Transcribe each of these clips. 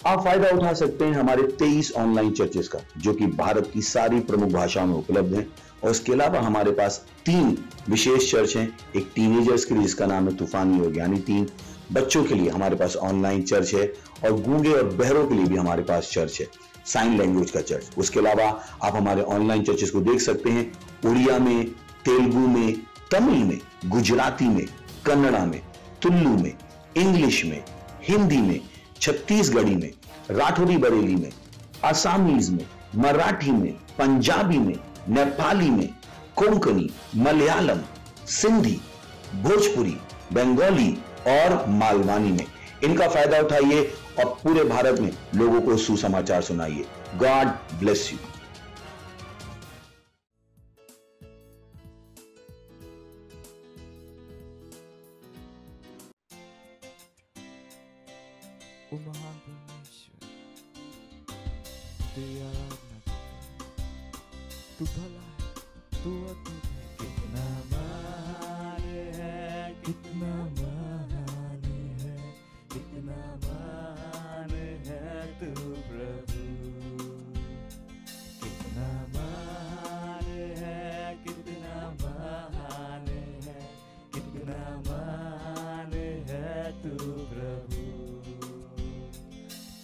आप फायदा उठा सकते हैं हमारे 23 ऑनलाइन चर्चेस का, जो कि भारत की सारी प्रमुख भाषाओं में उपलब्ध हैं। और इसके अलावा हमारे पास 3 विशेष चर्च हैं। एक टीनेजर्स के लिए जिसका नाम है तूफानी योग यानी 3, बच्चों के लिए हमारे पास ऑनलाइन चर्च है, और गूंगे और बहरों के लिए भी हमारे पास चर्च है, साइन लैंग्वेज का चर्च। उसके अलावा आप हमारे ऑनलाइन चर्चेस को देख सकते हैं उड़िया में, तेलुगु में, तमिल में, गुजराती में, कन्नड़ा में, तुलु में, इंग्लिश में, हिंदी में, छत्तीसगढ़ी में, राठौरी बरेली में, आसामीज में, मराठी में, पंजाबी में, नेपाली में, कोंकणी, मलयालम, सिंधी, भोजपुरी, बंगाली और मालवानी में। इनका फायदा उठाइए और पूरे भारत में लोगों को सुसमाचार सुनाइए। God bless you. ओ महान परमेश्वर, तेरी आराधना करते हैं। तू भला है, तू अद्भुत है। कितना महान है, कितना महान है, कितना महान है तू प्रभु। कितना महान है, कितना महान है, कितना महान है तू प्रभु।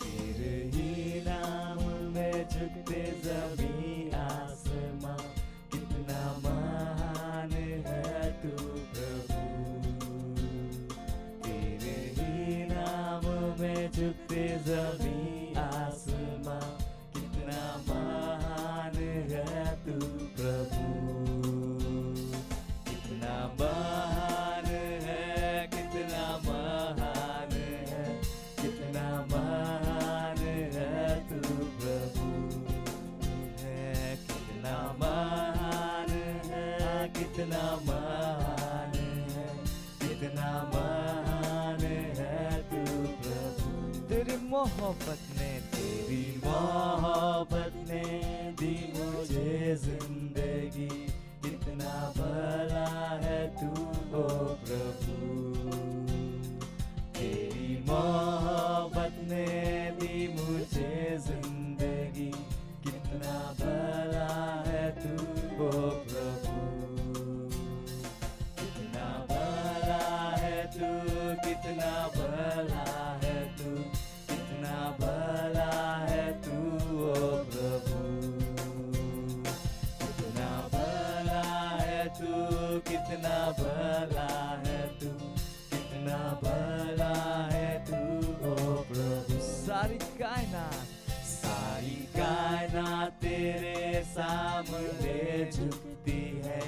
तेरे ही नाम में झुकते ज़मीं आसमां, कितना महान है तू प्रभु। तेरे ही नाम में झुकते ज़मीं आसमां, कितना महान है तू प्रभु। कितना महान है, कितना महान है, कितना महान है तू प्रभु है। कितना महान है, कितना महान है, कितना महान है तू प्रभु। तेरी मोहब्बत ने, तेरी मोहब्बत ने दी मुझे जिंदगी, कितना भला है तू ओ प्रभु। तेरी मोहब्बत ने दी मुझे जिंदगी, कितना भला है तू ओ प्रभु। कितना भला है तू, कितना भला है तू, कितना भला है तू ओ प्रभु। कितना भला है तू, कितना भला है तू, कितना भला है तू ओ प्रभु। सारी कायनात तेरे सामने झुकती है,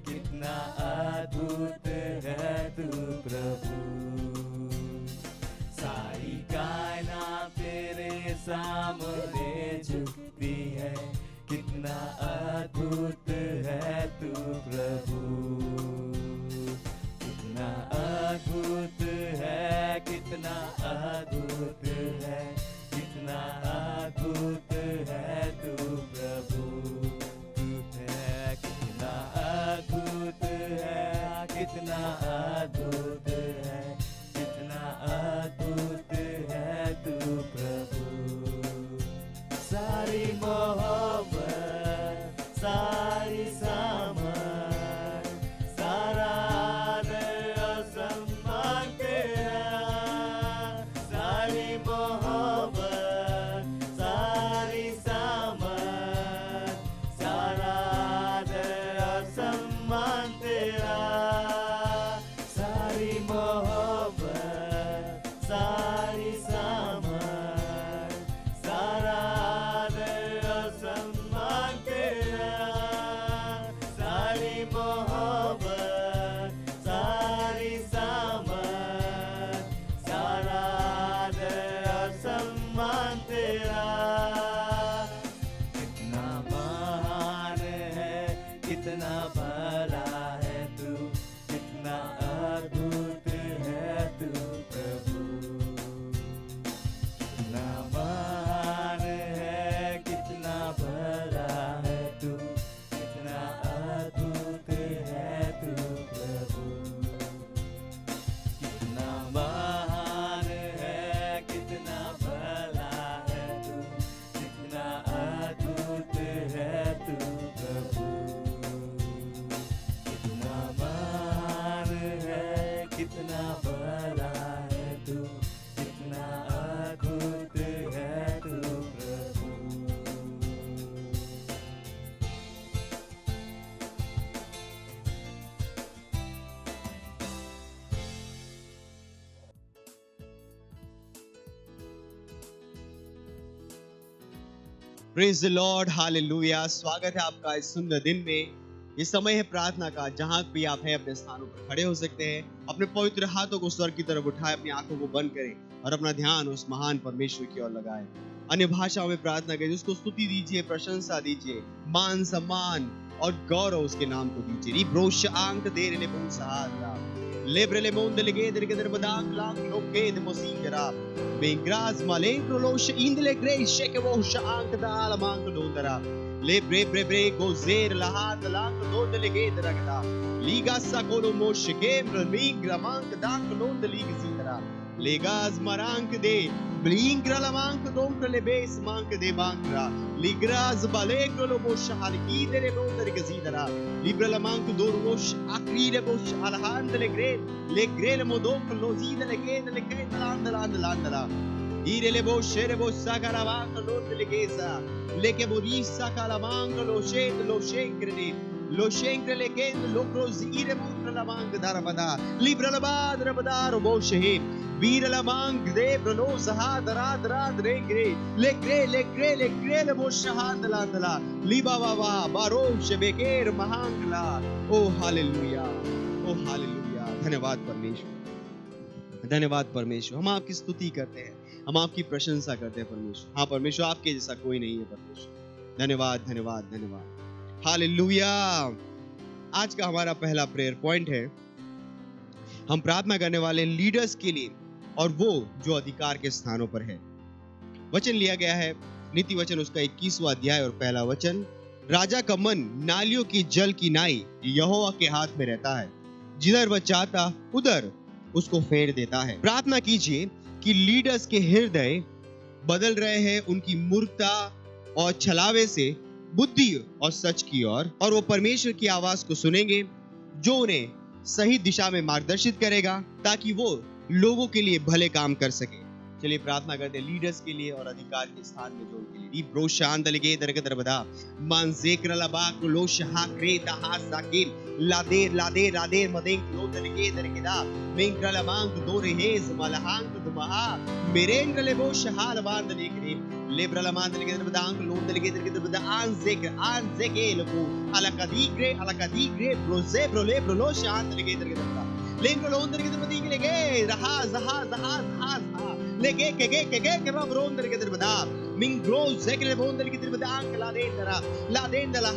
कितना अद्भुत है तू प्रभु। सारी कायनात तेरे सामने झुकती है, कितना अद्भुत है तू प्रभु। कितना अद्भुत है, कितना अद्भुत है, कितना अद्भुत है तू प्रभु। तू है कितना अद्भुत है, कितना अद्भुत है, कितना अद्भुत है तू प्रभु। सारी मोहब्बत, सारी सामर्थ, सारा आदर और सम्मान तेरा। सारी मोहब्बत, सारी सामर्थ, सारा आदर और सम्मान तेरा। सारी मोहब्बत, सारी सामर्थ, सारा आदर और सम्मान तेरा। सारी मोहब्बत, सारी सामर्थ, सारा आदर और सम्मान तेरा। कितना महान है, कितना भला है तू, कितना अद्भुत है तू प्रभु। कितना महान है, कितना भला है तू, कितना अद्भुत है तू प्रभु। कितना महान है, कितना भला कितना भला है तू, कितना अद्भुत है तू प्रभु। Praise the lord, hallelujah. स्वागत है आपका इस सुंदर दिन में। ये समय है प्रार्थना का। जहां भी आप हैं अपने स्थानों पर खड़े हो सकते हैं। अपने पवित्र हाथों को स्वर्ग की तरफ उठाएं, अपनी आंखों को बंद करें और अपना ध्यान उस महान परमेश्वर की ओर लगाएं। अन्य भाषाओं में प्रार्थना करें, उसको स्तुति दीजिए, प्रशंसा दीजिए, मान सम्मान और गौरव उसके नाम को दीजिए। रिब्रोश आंक दे रे बोल सहारा लेब्रेले मोंदले गेदर गेदर बदांग लांग लोके द मोसिंगरा बेंग्राज मालेंक्रो लोश इंदले ग्रे शेके वोश आंक दा आलमांग दोंदरा लेब्रे ब्रे ब्रे गोजेर लहात लांग दोंदले गेदर गदा लीगा साकोलो मोश केम्र मिंग्रा मांग दांग लोंदली गजीदरा लेगाज मरांक दे ब्लिंग्रा लमांक दोंक्र लेबेस मांक दे बांग्रा ligraz balekro bosh halkide bonder gazidara libra mank dorwosh akride bosh alhandle le modok lozide le gede le landala irele bosh ere bosh sakaravank lodle geza leke bodisa kalamank lo shenkre lo shenkre le gende lo crozire montra la mank darabada libra badar bosh he Vira la mang de brano sahad rad rengre le le boshahad landala liba baba baro shebeker mahangla। O hallelujah, O hallelujah. धन्यवाद परमेश्वर, धन्यवाद परमेश्वर। हम आपकी स्तुति करते हैं, हम आपकी प्रशंसा करते हैं परमेश्वर। हाँ परमेश्वर, आपके जैसा कोई नहीं है परमेश्वर। धन्यवाद धन्यवाद धन्यवाद, हालेलुया। आज का हमारा पहला प्रेयर पॉइंट है। हम प्रार्थना करने वाले लीडर्स के लिए और वो जो अधिकार के स्थानों पर है। वचन लिया गया है नीति वचन उसका 21वां अध्याय और पहला वचन। राजा का मन नालियों की जल की नाई यहोवा के हाथ में रहता है, जिधर वह चाहता उधर उसको फेर देता है। प्रार्थना कीजिए कि लीडर्स के हृदय बदल रहे हैं उनकी मूर्खता और छलावे से बुद्धि और सच की ओर, और वो परमेश्वर की आवाज को सुनेंगे जो उन्हें सही दिशा में मार्गदर्शित करेगा ताकि वो लोगों के लिए भले काम कर सके। चलिए प्रार्थना करते हैं लीडर्स के लिए और अधिकार के स्थान में जो उनके लिए। री ब्रो शांत लगे दरगदर बदा मान ज़िक्र लबा लो शहा क्रेता हा साकिम लादेर लादेर लादेर मदेंग लो दरगे दरगदा मेंग्र लमांग दो रेज मलहांग दुमहा मेरेंग्र लेबो शहाल बांध लेकरे लेब्रा लमांद लगे दरबदांग लो दरगे दरगे दरबदा आन ज़िक्र लबो अलकदीग्रे ब्रोजे ब्रोले ब्रोलो शांत लगे दरगे दरबदा लेंग्र लो दरगे दरबदी लगे रहा जहा जहा जहा लेके के रब रोंदर के दरबदा मिंग्रो ज़िक्र बोंदर के दरबदा अंक ला देन दला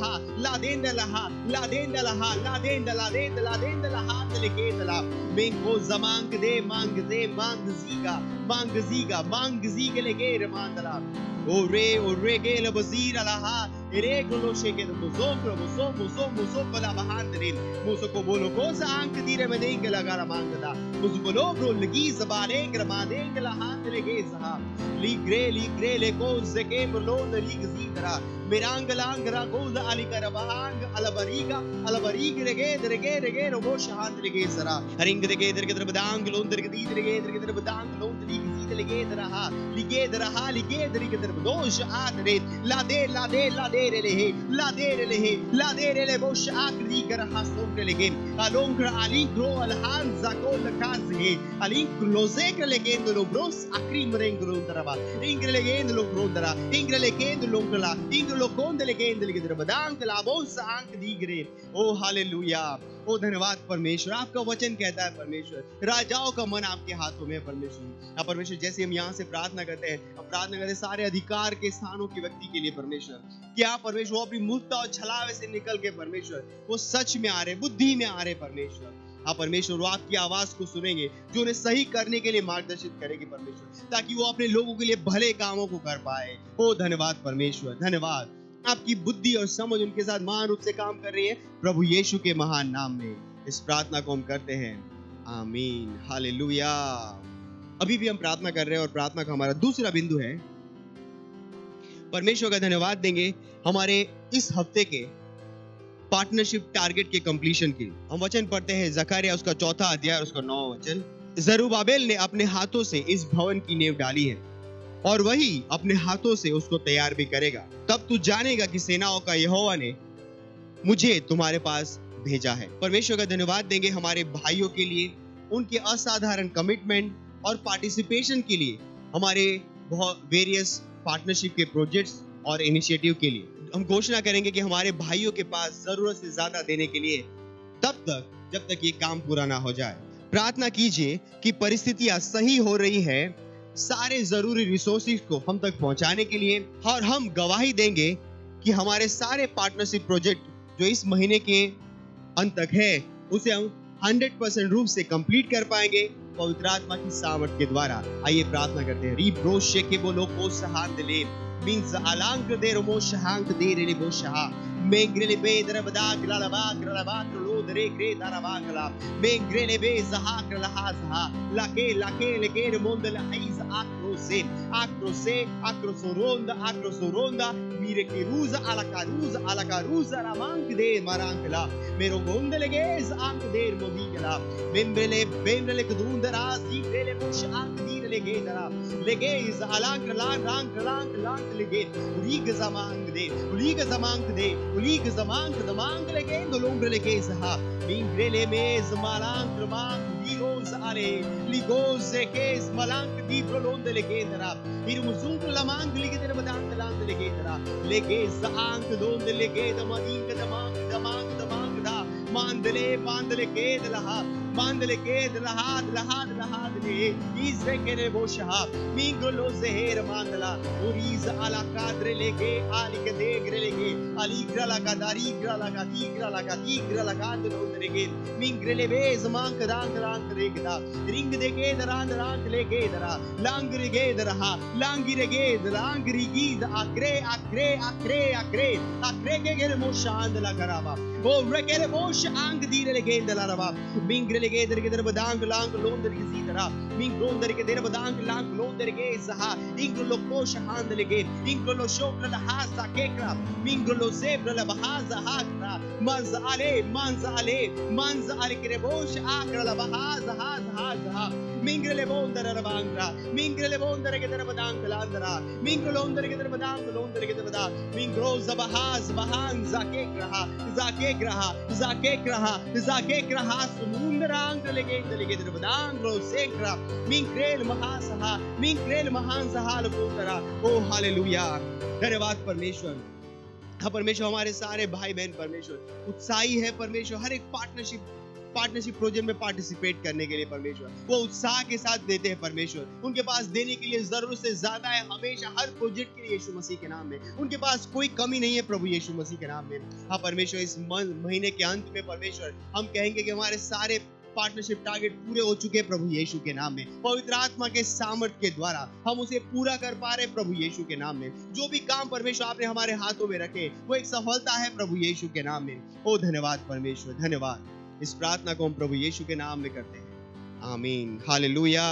लेके दला मिंगो जमांग दे मांग ज़ीगा लेके रमांदला ओरे के लबजीर लहा रे ग्लो शेके मुसो कला बहांदरिन मुसो को बोलो को सा अंक दीरे में देंगे लगा रमांगदा मुसो को लो ब्रो लगी जबानेंग रमादेंग लहांद लगे जहा लीग्रे ले को ज़के ब्लो नरीग ज़ीदरा मिरांग लांग रागोज अली करबांग अलबरीग रेगे रोबो शहांद लगे जरा हरिंग देगे दरगे दरबदांग लोंदर के दीद रेगे दरगे दरबदांग लोंदर लिगे दरगे दरबदोश आदरे ला दे ले बोश आखरी कर हसों के लगे अलोंग्र अली ग्रो अलहान जाको लकाज है अलिंक लोजे के लगे लो ब्रोस आखरी मरेंग्रो दरबा इंग्र लगे लो ग्रो दरा इंग्र लगे लोंगला इंग्र लो कोंद लगे दरबदांग लाबोस आंक दीगरे। ओ हालेलुया, ओ धन्यवाद परमेश्वर। आपका वचन कहता है परमेश्वर राजाओं का मन आपके हाथों में परमेश्वर। परमेश्वर जैसे हम यहाँ से प्रार्थना करते हैं, हम प्रार्थना करते हैं सारे अधिकार के स्थानों के व्यक्ति के लिए परमेश्वर, क्या परमेश्वर वो अपनी मूर्खता और छलावे से निकल के परमेश्वर वो सच में आ रहे, बुद्धि में आ रहे परमेश्वर। हाँ परमेश्वर, वो आपकी आवाज को सुनेंगे जो उन्हें सही करने के लिए मार्गदर्शित करेगी परमेश्वर, ताकि वो अपने लोगों के लिए भले कामों को कर पाए। ओ धन्यवाद परमेश्वर, धन्यवाद। आपकी बुद्धि और समझ उनके साथ महान रूप से काम कर रही है प्रभु यीशु के महान नाम में। इस प्रार्थना को हम करते हैं, आमीन, हालेलुया। अभी भी हम प्रार्थना कर रहे हैं और प्रार्थना का हमारा दूसरा बिंदु है, परमेश्वर का धन्यवाद देंगे हमारे इस हफ्ते के पार्टनरशिप टारगेट के कंप्लीशन के लिए। हम वचन पढ़ते हैं जकरिया उसका 4 अध्याय और उसका 9 वचन। जरुब्बाबेल ने अपने हाथों से इस भवन की नींव डाली है और वही अपने हाथों से उसको तैयार भी करेगा। तब तू जानेगा कि सेनाओं का यहोवा ने मुझे तुम्हारे पास भेजा है। परमेश्वर का धन्यवाद देंगे हमारे भाइयों के लिए, उनके असाधारण कमिटमेंट और पार्टिसिपेशन के लिए, हमारे बहुत वेरियस पार्टनरशिप के प्रोजेक्ट्स और इनिशिएटिव के लिए। हम घोषणा करेंगे कि हमारे भाइयों के पास जरूरत से ज्यादा देने के लिए तब तक जब तक ये काम पूरा ना हो जाए। प्रार्थना कीजिए कि परिस्थितियां सही हो रही है सारे जरूरी रिसोर्सेज को हम तक पहुंचाने के लिए, और हम गवाही देंगे कि हमारे सारे पार्टनरशिप प्रोजेक्ट जो इस महीने के अंत तक है उसे हम 100% रूप से कंप्लीट कर पाएंगे पवित्र आत्मा की सामर्थ के द्वारा। आइए प्रार्थना करते हैं। रीब्रोशे के बोलो को सहांदले मींस अलांक दे रोमो शहांक दे रे बो शहा मेंग्रेले बे दरबदा ग्रलबा ग्रलबा लो दरे ग्रे दरबा गला मेंग्रेले बे जहा ग्रलहा जहा लाके लाके लेके मोंदल हाइज आक्रोसोरोंदा मीरे के रूज अलका रूज रामांक दे मारांकला मेरो गोंदले गेज आंक दे मोदीगला बेम्बले कदूंदरा सीग्रेले मोश आंक दीरे लेगे दरा लेगे इज अलांक लांक लेगे उलीग जमांक लेगे दोलोंग लेगे सहा मिंग्रेले में जमालांक रमांक लीगोज आले लीगोज केस मलांक दी प्रोलोंद लेगे दरा इरमुजुंक लमांक लेगे दरा बदांक लांक लेगे दरा लेगे जांक दोंद लेगे दमांक दमांक दा मांदले के दलहा मांदले के दलहा दे इज़े के रे बोशहा मिंगलो ज़हेर मांदला उरीज़ अला कादरे लेके आली के देगरे लेके अली ग्रला का दारी ग्रला का तीग्रला का दरोदरेगे मिंग्रेले बेज़ मांक रांक रेगदा रिंग देगे दरांक लेके दरा लांगरेगे दरहा लांगिरेगे दरांगरिगी आक्रे के गेर मोशांदला करावा ओ रेकेले बोश आंग दीरे लेगे दलारवा मिंग्रेले के दर के दर बदांग लांग लोंदर के सीधरा मिंग लोंदर के दर बदांग लांग लोंदर के सहा इंग लोको शहांद लेगे इंग लो शोक्र लहासा केकरा मिंग लो सेब्र लबहाजा हाकरा मंज आले के बोश आकरा लबहाजा हाजा मिंग्रेले बोंदर रबांगरा मिंग्रेले बोंदर के दर बदांग लांदरा मिंग लोंदर के दर बदांग लोंदर के दर बदा मिंग रो जबहाज बहान जाके ग्रहा सुमुंदरांग लेगे दर बदांग रो सेकरा मिंग्रेल महान सहा लबोतरा। ओ हालेलुया, धन्यवाद परमेश्वर। हाँ परमेश्वर, हमारे सारे भाई बहन परमेश्वर उत्साही है परमेश्वर, हर एक पार्टनरशिप प्रोजेक्ट में पार्टिसिपेट करने के लिए परमेश्वर वो उत्साह के साथ देते हैं परमेश्वर। उनके पास देने के लिए जरूरत से ज्यादा है हमेशा, हर प्रोजेक्ट के लिए यीशु मसीह के नाम में। उनके पास कोई कमी नहीं है प्रभु यीशु मसीह के नाम में। हाँ परमेश्वर, इस महीने के अंत में परमेश्वर हम कहेंगे कि हमारे सारे पार्टनरशिप टारगेट पूरे हो चुके हैं प्रभु यीशु के नाम में। पवित्र आत्मा के सामर्थ्य के द्वारा हम उसे पूरा कर पा रहे प्रभु यीशु के नाम में। जो भी काम परमेश्वर आपने हमारे हाथों में रखे वो एक सफलता है प्रभु यीशु के नाम में। ओ धन्यवाद परमेश्वर, धन्यवाद। इस प्रार्थना को हम प्रभु यीशु के नाम में करते हैं, आमीन, हालेलुया।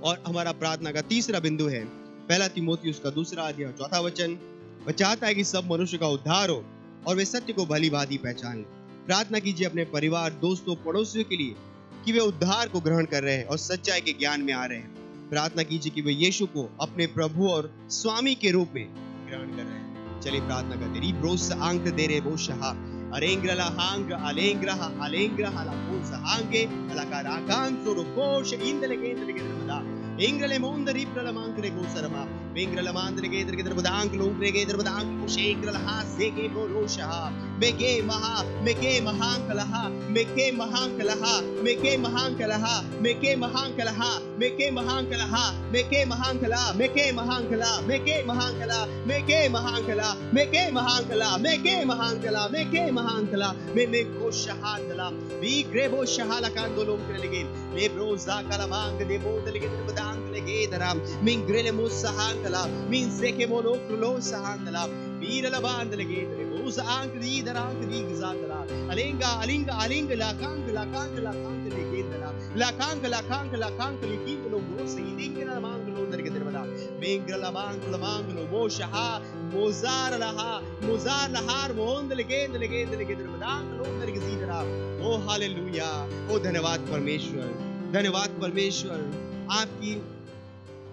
और हमारा प्रार्थना का तीसरा बिंदु है 1 तीमुथियुस का 2 अध्याय 4 वचन। वह चाहता है कि सब मनुष्य का उद्धार हो और वे सत्य को भली भांति पहचान लें। प्रार्थना कीजिए अपने परिवार, दोस्तों, पड़ोसियों के लिए कि वे उद्धार को ग्रहण कर रहे हैं और सच्चाई के ज्ञान में आ रहे हैं। प्रार्थना कीजिए कि वे यीशु को अपने प्रभु और स्वामी के रूप में ग्रहण कर रहे हैं। चलिए प्रार्थना करते। रीब्रोस आंक दे रे बोशहा अरेंग्रला हांग अलेंग्रहा ला कोस हांगे अलकारा कान सुरुकोश इंदले केंद्र के दरबदा इंग्रले मोंदरी प्रलमांकरे गोसरमा बेंग्रला मांद्रे के दर बदांग लोंग्रे के दर बदांग कुशेंग्रला हा सेके बोरोशहा मेके महांकलहा मे को शहादला बी ग्रेबो शहाला कांदो लोंग्रे लगे ले ब्रोजा कलमांग दे बोतल के दर बदांग लगे दराम मिंग्रेले मुसहांकला मिन सेके बोलो क्लो सहांकला वीरला बांध लगे दरे उस आंक दी दरांक दी गजातला Alinga, alinga, alinga, lakang, lakang, lakang, legenda, lakang, lakang, lakang, likindo, mosa, idinga, manglo, nergedrmada, mengra, manglo, moshaha, mozar lahar, mohond, legenda, legedrmada, लो nergezidra. Oh हालेलुया, oh धन्यवाद परमेश्वर, धन्यवाद परमेश्वर आपकी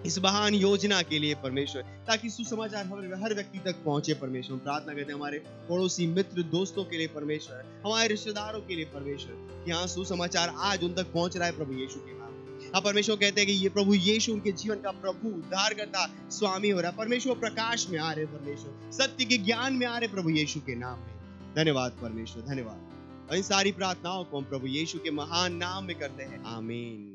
इस महान योजना के लिए परमेश्वर, ताकि सुसमाचार हर व्यक्ति तक पहुंचे परमेश्वर। प्रार्थना करते हैं हमारे पड़ोसी, मित्र, दोस्तों के लिए परमेश्वर, हमारे रिश्तेदारों के लिए परमेश्वर, यहाँ सुसमाचार आज उन तक पहुंच रहा है प्रभु यीशु के नाम। अब परमेश्वर कहते हैं कि ये प्रभु यीशु उनके जीवन का प्रभु, उद्धारकर्ता, स्वामी हो रहा है। परमेश्वर प्रकाश में आ रहे परमेश्वर, सत्य के ज्ञान में आ रहे प्रभु यीशु के नाम में। धन्यवाद परमेश्वर, धन्यवाद। और इन सारी प्रार्थनाओं को हम प्रभु यीशु के महान नाम में करते हैं, आमीन।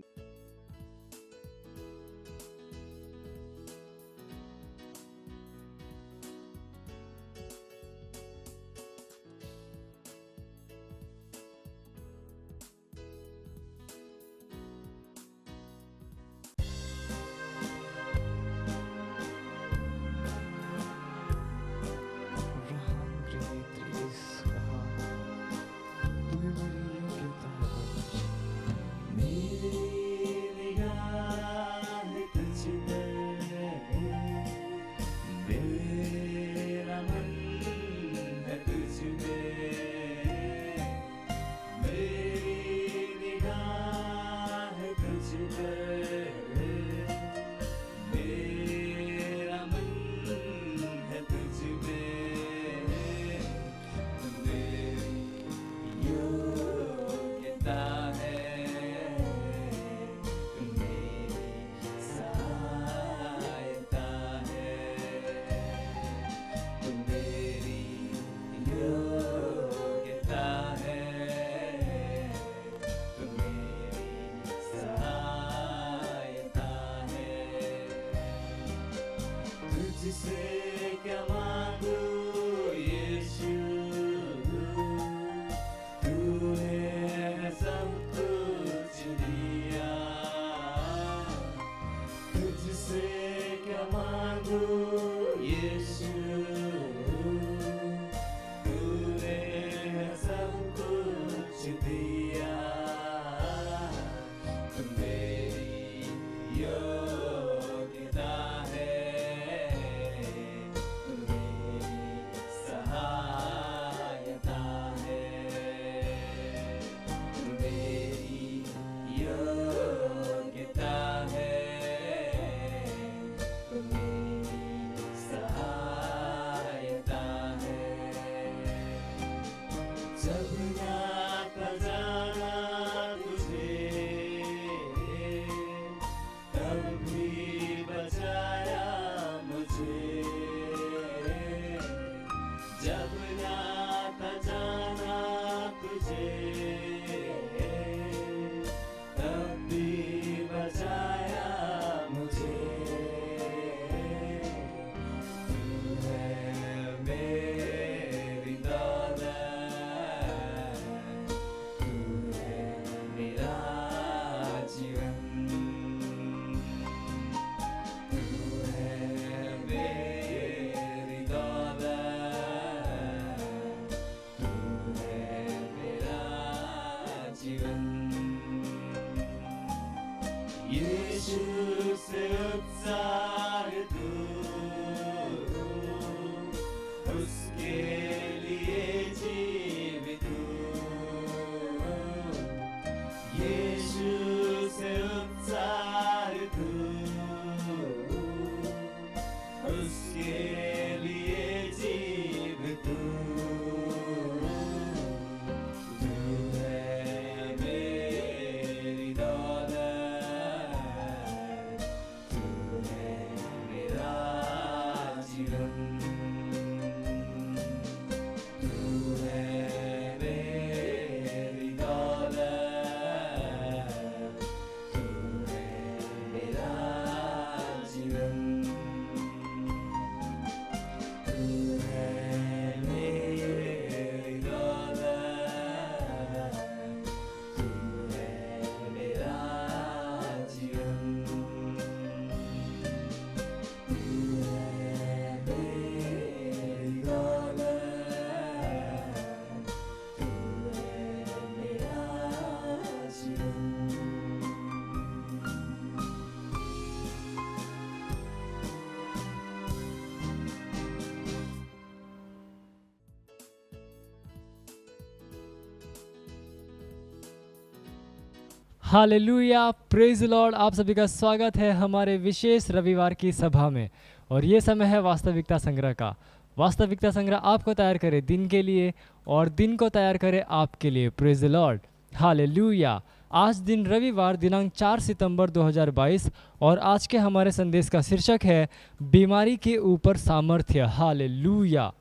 Hallelujah, praise Lord. आप सभी का स्वागत है हमारे विशेष रविवार की सभा में। और ये समय है वास्तविकता संग्रह का। वास्तविकता संग्रह आपको तैयार करे दिन के लिए और दिन को तैयार करे आपके लिए। Praise Lord, hallelujah. आज दिन रविवार दिनांक 4 सितंबर 2022 और आज के हमारे संदेश का शीर्षक है बीमारी के ऊपर सामर्थ्य। हालेलुया।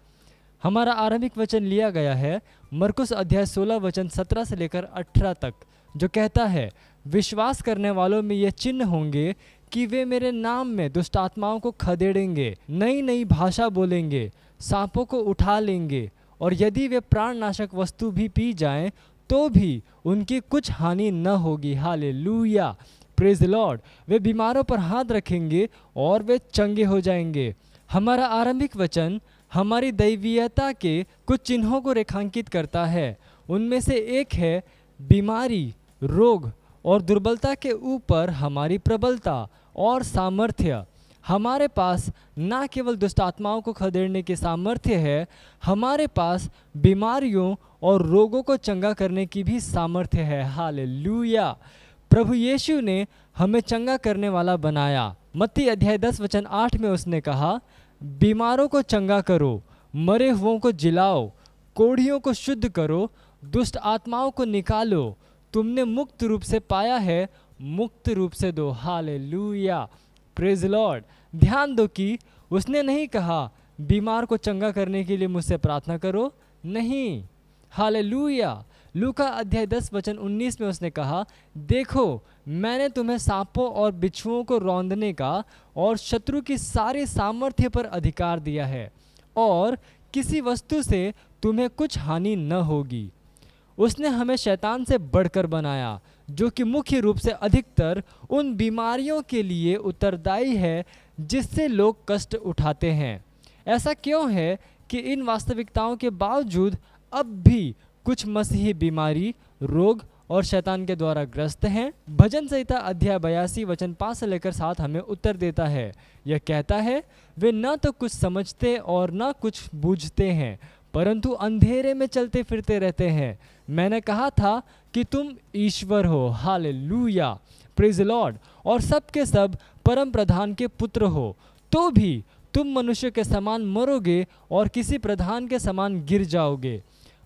हमारा आरंभिक वचन लिया गया है मरकुस अध्याय 16 वचन 17 से लेकर 18 तक, जो कहता है, विश्वास करने वालों में ये चिन्ह होंगे कि वे मेरे नाम में दुष्ट आत्माओं को खदेड़ेंगे, नई नई भाषा बोलेंगे, सांपों को उठा लेंगे, और यदि वे प्राणनाशक वस्तु भी पी जाएं तो भी उनकी कुछ हानि न होगी। Hallelujah, praise lord. वे बीमारों पर हाथ रखेंगे और वे चंगे हो जाएंगे। हमारा आरंभिक वचन हमारी दैवीयता के कुछ चिन्हों को रेखांकित करता है। उनमें से एक है बीमारी, रोग और दुर्बलता के ऊपर हमारी प्रबलता और सामर्थ्य। हमारे पास ना केवल दुष्ट आत्माओं को खदेड़ने की सामर्थ्य है, हमारे पास बीमारियों और रोगों को चंगा करने की भी सामर्थ्य है। हालेलुया। प्रभु यीशु ने हमें चंगा करने वाला बनाया। मत्ती अध्याय 10 वचन 8 में उसने कहा, बीमारों को चंगा करो, मरे हुओं को जिलाओ, कोढ़ियों को शुद्ध करो, दुष्ट आत्माओं को निकालो। तुमने मुक्त रूप से पाया है, मुक्त रूप से दो। Hallelujah, praise Lord. ध्यान दो कि उसने नहीं कहा बीमार को चंगा करने के लिए मुझसे प्रार्थना करो, नहीं। हालेलुया। लूका अध्याय 10 वचन 19 में उसने कहा, देखो मैंने तुम्हें सांपों और बिच्छुओं को रौंदने का और शत्रु की सारी सामर्थ्य पर अधिकार दिया है, और किसी वस्तु से तुम्हें कुछ हानि न होगी। उसने हमें शैतान से बढ़कर बनाया, जो कि मुख्य रूप से अधिकतर उन बीमारियों के लिए उत्तरदायी है जिससे लोग कष्ट उठाते हैं। ऐसा क्यों है कि इन वास्तविकताओं के बावजूद अब भी कुछ मसीही बीमारी, रोग और शैतान के द्वारा ग्रस्त हैं? भजन संहिता अध्याय 82 वचन 5 से लेकर 7 हमें उत्तर देता है। यह कहता है, वे न तो कुछ समझते और न कुछ बूझते हैं, परंतु अंधेरे में चलते फिरते रहते हैं। मैंने कहा था कि तुम ईश्वर हो। Hallelujah, praise Lord. और सब के सब परम प्रधान के पुत्र हो, तो भी तुम मनुष्य के समान मरोगे और किसी प्रधान के समान गिर जाओगे।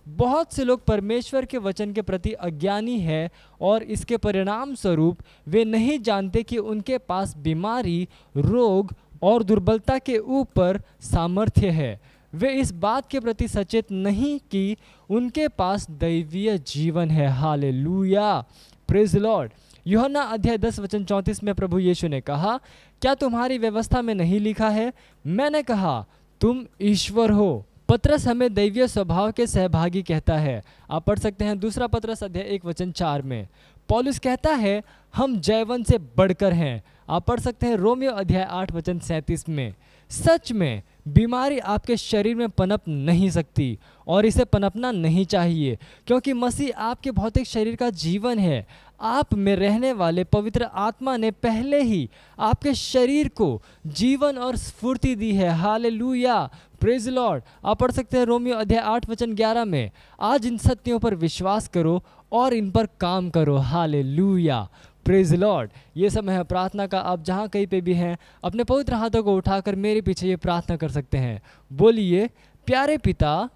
बहुत से लोग परमेश्वर के वचन के प्रति अज्ञानी है और इसके परिणाम स्वरूप वे नहीं जानते कि उनके पास बीमारी, रोग और दुर्बलता के ऊपर सामर्थ्य है। वे इस बात के प्रति सचेत नहीं कि उनके पास दैवीय जीवन है। Hallelujah, praise Lord. यूहन्ना अध्याय 10 वचन 34 में प्रभु यीशु ने कहा, क्या तुम्हारी व्यवस्था में नहीं लिखा है, मैंने कहा तुम ईश्वर हो। पतरस हमें दैवीय स्वभाव के सहभागी कहता है। आप पढ़ सकते हैं 2 पतरस अध्याय 1 वचन 4 में। पौलुस कहता है हम जयवंत से बढ़कर हैं। आप पढ़ सकते हैं रोमियो अध्याय 8 वचन 37 में। सच में बीमारी आपके शरीर में पनप नहीं सकती और इसे पनपना नहीं चाहिए, क्योंकि मसीह आपके भौतिक शरीर का जीवन है। आप में रहने वाले पवित्र आत्मा ने पहले ही आपके शरीर को जीवन और स्फूर्ति दी है। Hallelujah, praise Lord. आप पढ़ सकते हैं रोमियो अध्याय 8 वचन 11 में। आज इन सत्यों पर विश्वास करो और इन पर काम करो। Hallelujah, praise Lord. ये समय है प्रार्थना का। आप जहाँ कहीं पे भी हैं, अपने पवित्र हाथों को उठाकर मेरे पीछे ये प्रार्थना कर सकते हैं। बोलिए, प्यारे पिता,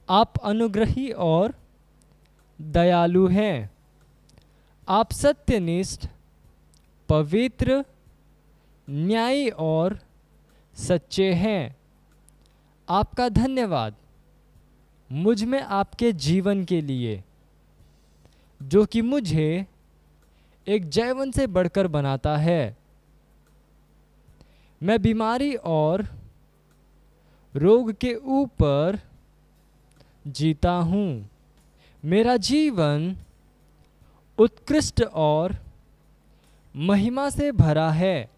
आप अनुग्रही और दयालु हैं। आप सत्यनिष्ठ, पवित्र, न्यायी और सच्चे हैं। आपका धन्यवाद मुझ में आपके जीवन के लिए, जो कि मुझे एक जयवंत से बढ़कर बनाता है। मैं बीमारी और रोग के ऊपर जीता हूँ। मेरा जीवन उत्कृष्ट और महिमा से भरा है।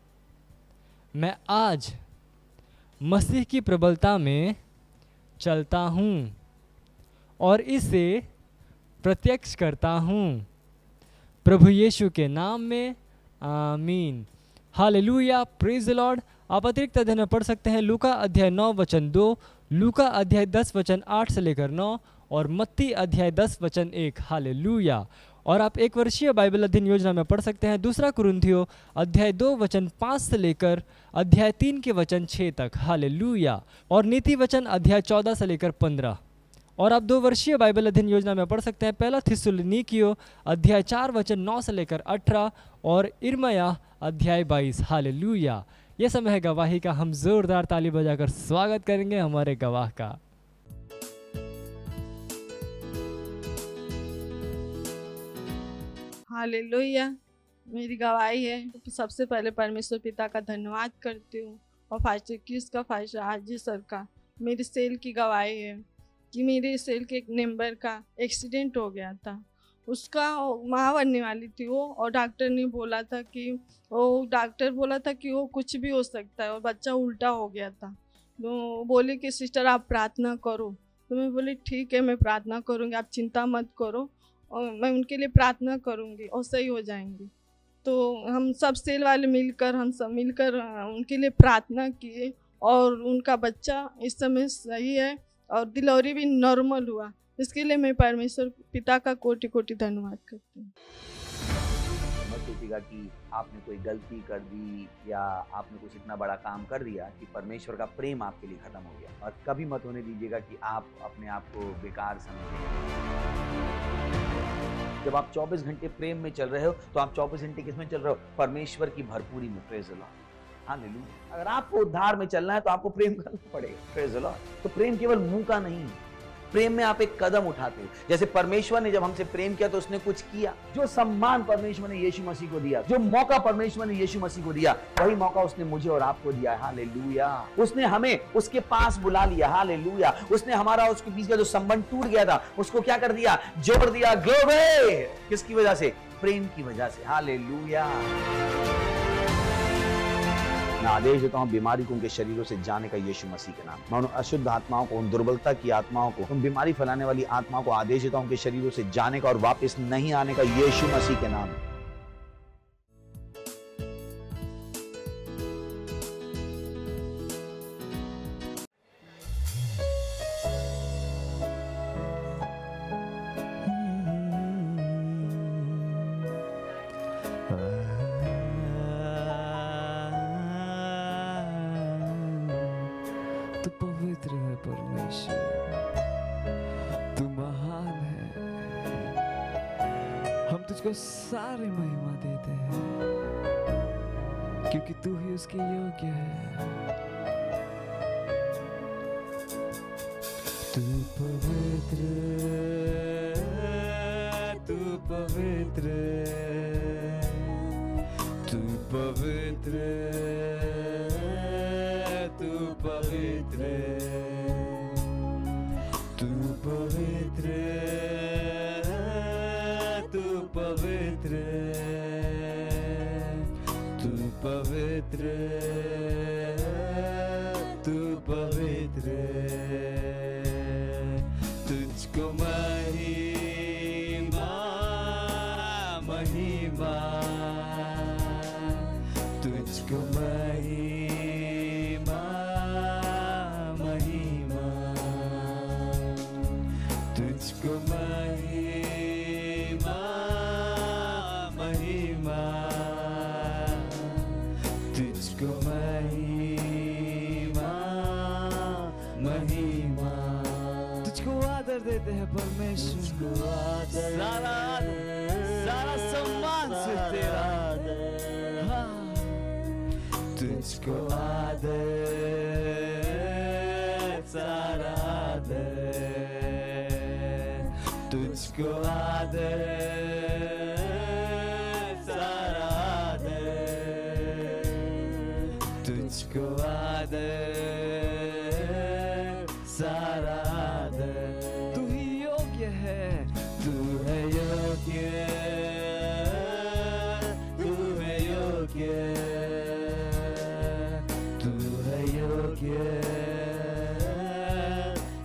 मैं आज मसीह की प्रबलता में चलता हूँ और इसे प्रत्यक्ष करता हूँ। प्रभु यीशु के नाम में आमीन। Hallelujah, praise the Lord. आप अतिरिक्त अध्ययन पढ़ सकते हैं लूका अध्याय 9 वचन 2, लूका अध्याय 10 वचन 8 से लेकर 9 और मत्ती अध्याय 10 वचन 1। हालेलुया। और आप एक वर्षीय बाइबल अध्ययन योजना में पढ़ सकते हैं 2 कुरिन्थियों अध्याय 2 वचन 5 से लेकर अध्याय 3 के वचन 6 तक। हालेलुया। और नीति वचन अध्याय 14 से लेकर 15। और आप 2 वर्षीय बाइबल अध्ययन योजना में पढ़ सकते हैं 1 थिस्सलुनीकियों अध्याय 4 वचन 9 से लेकर 18 और इर्मया अध्याय 22। हालेलुया। ये समय है गवाही का। हम जोरदार ताली बजाकर स्वागत करेंगे हमारे गवाह का। हालेलुया। मेरी गवाही है। सबसे पहले परमेश्वर पिता का धन्यवाद करती हूँ और फास्टर क्यूस का, फास्टर आरजी सर का। मेरी सेल की गवाही है कि मेरे सेल के एक मेंबर का एक्सीडेंट हो गया था। उसका माँ बनने वाली थी वो, और डॉक्टर ने बोला था कि वो कुछ भी हो सकता है, और बच्चा उल्टा हो गया था। तो बोले कि सिस्टर आप प्रार्थना करो। तो मैं बोली ठीक है, मैं प्रार्थना करूँगी, आप चिंता मत करो, और मैं उनके लिए प्रार्थना करूँगी और सही हो जाएंगी। तो हम सब सेल वाले मिलकर उनके लिए प्रार्थना किए, और उनका बच्चा इस समय सही है और डिलीवरी भी नॉर्मल हुआ। इसके लिए मैं परमेश्वर पिता का कोटि कोटि धन्यवाद करती हूँ। मत सोचिएगा कि आपने कोई गलती कर दी या आपने कुछ इतना बड़ा काम कर दिया कि परमेश्वर का प्रेम आपके लिए खत्म हो गया, और कभी मत होने दीजिएगा कि आप अपने आप को बेकार समझें। जब आप 24 घंटे प्रेम में चल रहे हो तो आप 24 घंटे किसमें चल रहे हो? परमेश्वर की भरपूरी में। Praise the lord. हालेलुया। अगर आपको उद्धार में चलना है तो आपको प्रेम करना पड़ेगा। Praise the Lord. तो प्रेम केवल मुंह का नहीं है, प्रेम में आप एक कदम उठाते हो। जैसे परमेश्वर ने जब हमसे प्रेम किया तो उसने कुछ किया। जो सम्मान परमेश्वर ने यीशु मसीह को दिया, जो मौका परमेश्वर ने यीशु मसीह को दिया, वही मौका उसने मुझे और आपको दिया। हालेलुया। उसने हमें उसके पास बुला लिया। हालेलुया। उसने हमारा उसके बीच का जो संबंध टूट गया था उसको क्या कर दिया? जोड़ दिया। ग्लोरी। किसकी वजह से? प्रेम की वजह से। हालेलुया। मैं आदेश देता हूं बीमारी को उनके शरीरों से जाने का यीशु मसीह के नाम। मैं उन अशुद्ध आत्माओं को, उन दुर्बलता की आत्माओं को, उन बीमारी फैलाने वाली आत्माओं को आदेश देता हूं उनके शरीरों से जाने का और वापस नहीं आने का यीशु मसीह के नाम। तू पवित्र है परमेश्वर, तू महान है। हम तुझको सारी महिमा देते हैं क्योंकि तू ही उसके योग्य है। तू पवित्र, तू पवित्र, तू पवित्र, तू पवित्र, तू पवित्र, तू पवित्र, तू पवित्र, तू पवित्र। तुझको महिमा महिमा, तुझको महिमा महिमा, तुझको महिमा महिमा, तुझको महिमा महिमा। तुझको आदर देते हैं परमेश्वर, सारा सारा सम्मान से तेरा। हाँ। तुझको आदर, सारा आदर, तुझको आदर, सारा आदर, तुझको आदर, सारा आदर। तू ही योग्य है, तू है योग्य, तू है योग्य, तू है योग्य,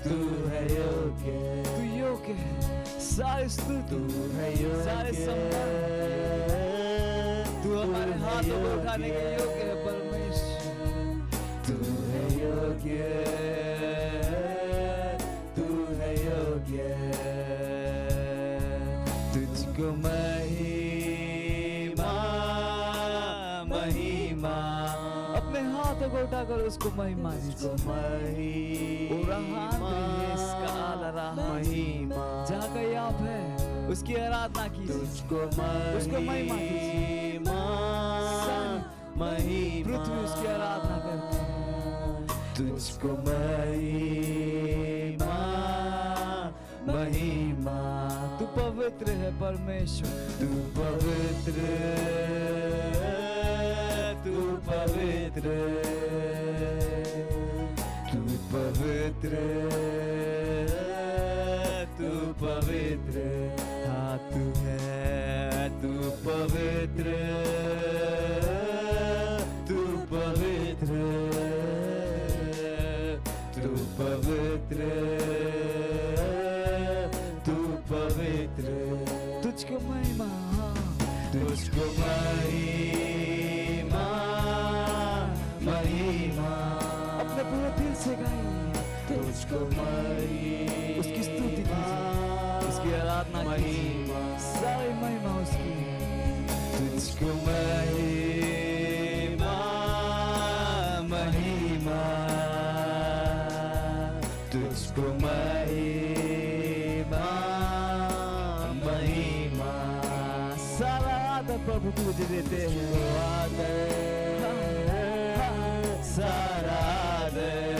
तू है योग्य, तू योग्य है। सारे स्तुति तू है योग्य, सारे सम्मान तू हमारे हाथों को उठाने के योग्य है परमेश्वर। तू है योग्य, तू है योग्य, तुझको महिमा महिमा। अपने हाथों को उठाकर उसको महिमा दीजिए। महिमा। जहाँ कहीं आप है उसकी आराधना कीजिए, उसको महिमा दीजिए। पृथ्वी उसकी आराधना करती है। तुझको महिमा महिमा। तू पवित्र है परमेश्वर, तू पवित्र, तू पवित्र, तू पवित्र, तू पवित्र। हाँ तू है, तू पवित्र, तू पवित्र, तू पवित्र, तू पवित्र। तुझको महिमा, तुझको महिमा महिमा। अपने पूरे दिल से गाइए तुझको महिमा। उसकी स्तुति कीजिए, उसकी आराधना कीजिए, सारी महिमा उसकी। तुझको महिमा महिमा। तुझको महिमा महिमा। सारा आदर प्रभु तुझे देते हैं। सारा आदर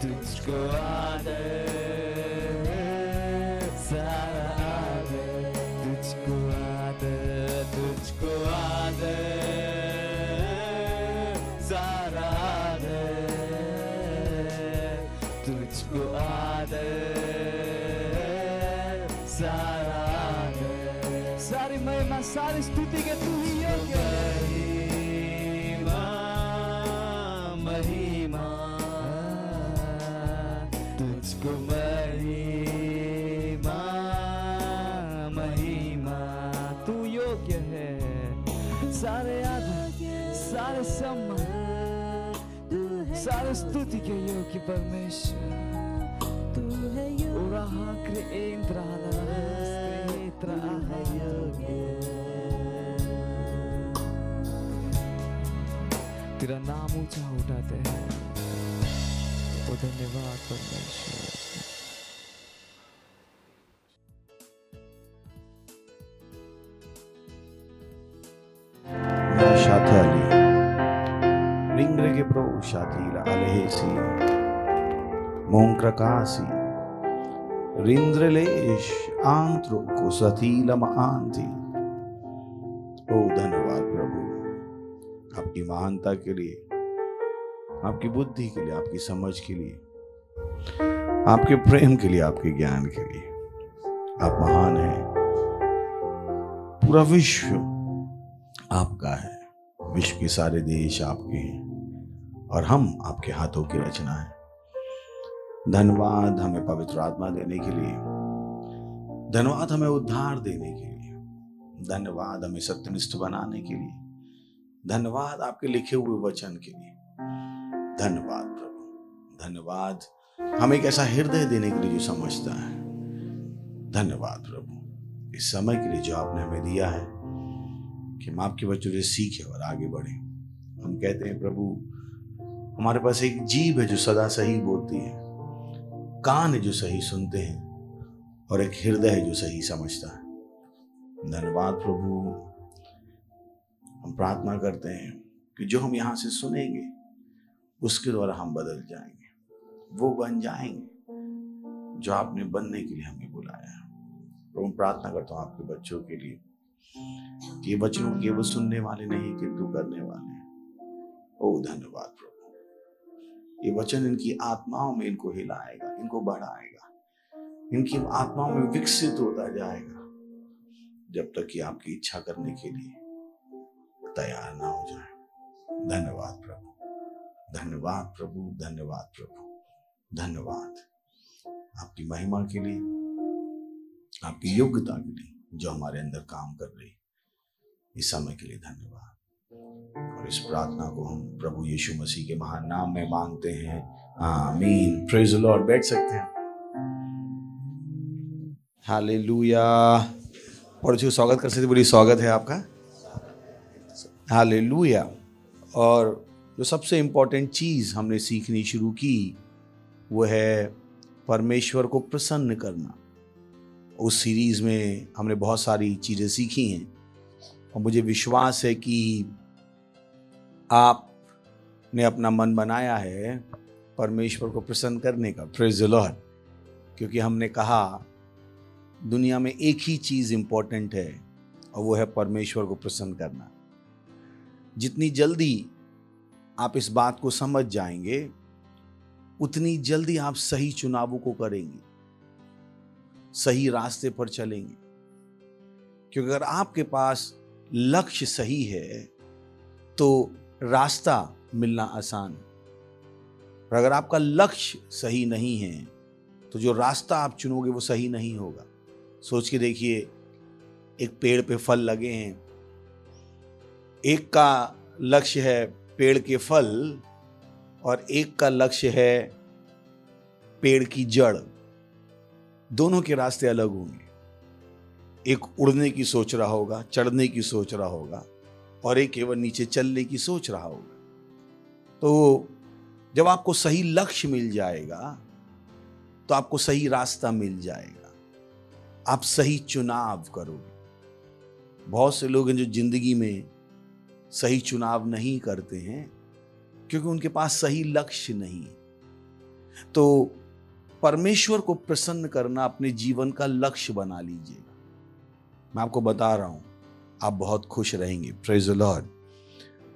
तुझको आदर। सारा आदर तुझको आदर, तुझको आदर। सारा आदर तुझको आदर। सारा आदर, सारी महिमा सारी स्तुति के तू ही योग्य है। महिमा तुझको महिमा महिमा। तू योग्य है सारे आदर, सारे सम्मान, सारे स्तुति के योग्य परमेश्वर तू है योग्य। तेरा नाम ऊंचा उठाते हैं। तो धन्यवाद परमेश्वर। Shatali Ringrege pro Shatila Alehesi Monkrakasi Rindrelesh Antro Kusatila Maanti। ओ धन्यवाद प्रभु आपकी महानता के लिए, आपकी बुद्धि के लिए, आपकी समझ के लिए, आपके प्रेम के लिए, आपके ज्ञान के लिए। आप महान हैं। पूरा विश्व आपका है, विश्व के सारे देश आपके हैं और हम आपके हाथों की रचना है। धन्यवाद हमें पवित्र आत्मा देने के लिए, धन्यवाद हमें उद्धार देने के लिए, धन्यवाद हमें सत्यनिष्ठ बनाने के लिए, धन्यवाद आपके लिखे हुए वचन के लिए। धन्यवाद प्रभु, धन्यवाद हमें एक ऐसा हृदय देने के लिए जो समझता है। धन्यवाद प्रभु इस समय के लिए जो आपने हमें दिया है कि हम आपके बच्चों से सीखें और आगे बढ़े। हम कहते हैं प्रभु हमारे पास एक जीभ है जो सदा सही बोलती है, कान है जो सही सुनते हैं और एक हृदय है जो सही समझता है। धन्यवाद प्रभु। हम प्रार्थना करते हैं कि जो हम यहाँ से सुनेंगे उसके द्वारा हम बदल जाएंगे, वो बन जाएंगे जो आपने बनने के लिए हमें बुलाया है। प्रभु प्रार्थना करता हूँ आपके बच्चों के लिए कि ये वचनों केवल सुनने वाले नहीं किंतु करने वाले हैं। ओ धन्यवाद प्रभु, ये वचन इनकी आत्माओं में इनको हिलाएगा, इनको बढ़ाएगा, इनकी आत्माओं में विकसित होता जाएगा जब तक कि आपकी इच्छा करने के लिए तैयार ना हो जाए। धन्यवाद प्रभु, धन्यवाद प्रभु, धन्यवाद प्रभु, धन्यवाद आपकी महिमा के लिए, आपकी योग्यता के लिए जो हमारे अंदर काम कर रही, इस समय के लिए धन्यवाद। और इस प्रार्थना को हम प्रभु यीशु मसीह के महान नाम में मांगते हैं, आमीन। Praise the Lord. बैठ सकते हैं। हालेलुया। और जो स्वागत कर सकते बड़ी स्वागत है आपका। हालेलुया। और जो सबसे इम्पोर्टेंट चीज़ हमने सीखनी शुरू की वो है परमेश्वर को प्रसन्न करना। उस सीरीज़ में हमने बहुत सारी चीज़ें सीखी हैं और मुझे विश्वास है कि आपने अपना मन बनाया है परमेश्वर को प्रसन्न करने का। Praise the Lord. क्योंकि हमने कहा दुनिया में एक ही चीज़ इम्पोर्टेंट है और वो है परमेश्वर को प्रसन्न करना। जितनी जल्दी आप इस बात को समझ जाएंगे उतनी जल्दी आप सही चुनावों को करेंगे, सही रास्ते पर चलेंगे। क्योंकि अगर आपके पास लक्ष्य सही है तो रास्ता मिलना आसान है, और अगर आपका लक्ष्य सही नहीं है तो जो रास्ता आप चुनोगे वो सही नहीं होगा। सोच के देखिए, एक पेड़ पे फल लगे हैं, एक का लक्ष्य है पेड़ के फल और एक का लक्ष्य है पेड़ की जड़। दोनों के रास्ते अलग होंगे। एक उड़ने की सोच रहा होगा, चढ़ने की सोच रहा होगा, और एक केवल नीचे चलने की सोच रहा होगा। तो जब आपको सही लक्ष्य मिल जाएगा तो आपको सही रास्ता मिल जाएगा, आप सही चुनाव करोगे। बहुत से लोग हैं जो जिंदगी में सही चुनाव नहीं करते हैं क्योंकि उनके पास सही लक्ष्य नहीं। तो परमेश्वर को प्रसन्न करना अपने जीवन का लक्ष्य बना लीजिएगा। मैं आपको बता रहा हूं, आप बहुत खुश रहेंगे। Praise the Lord.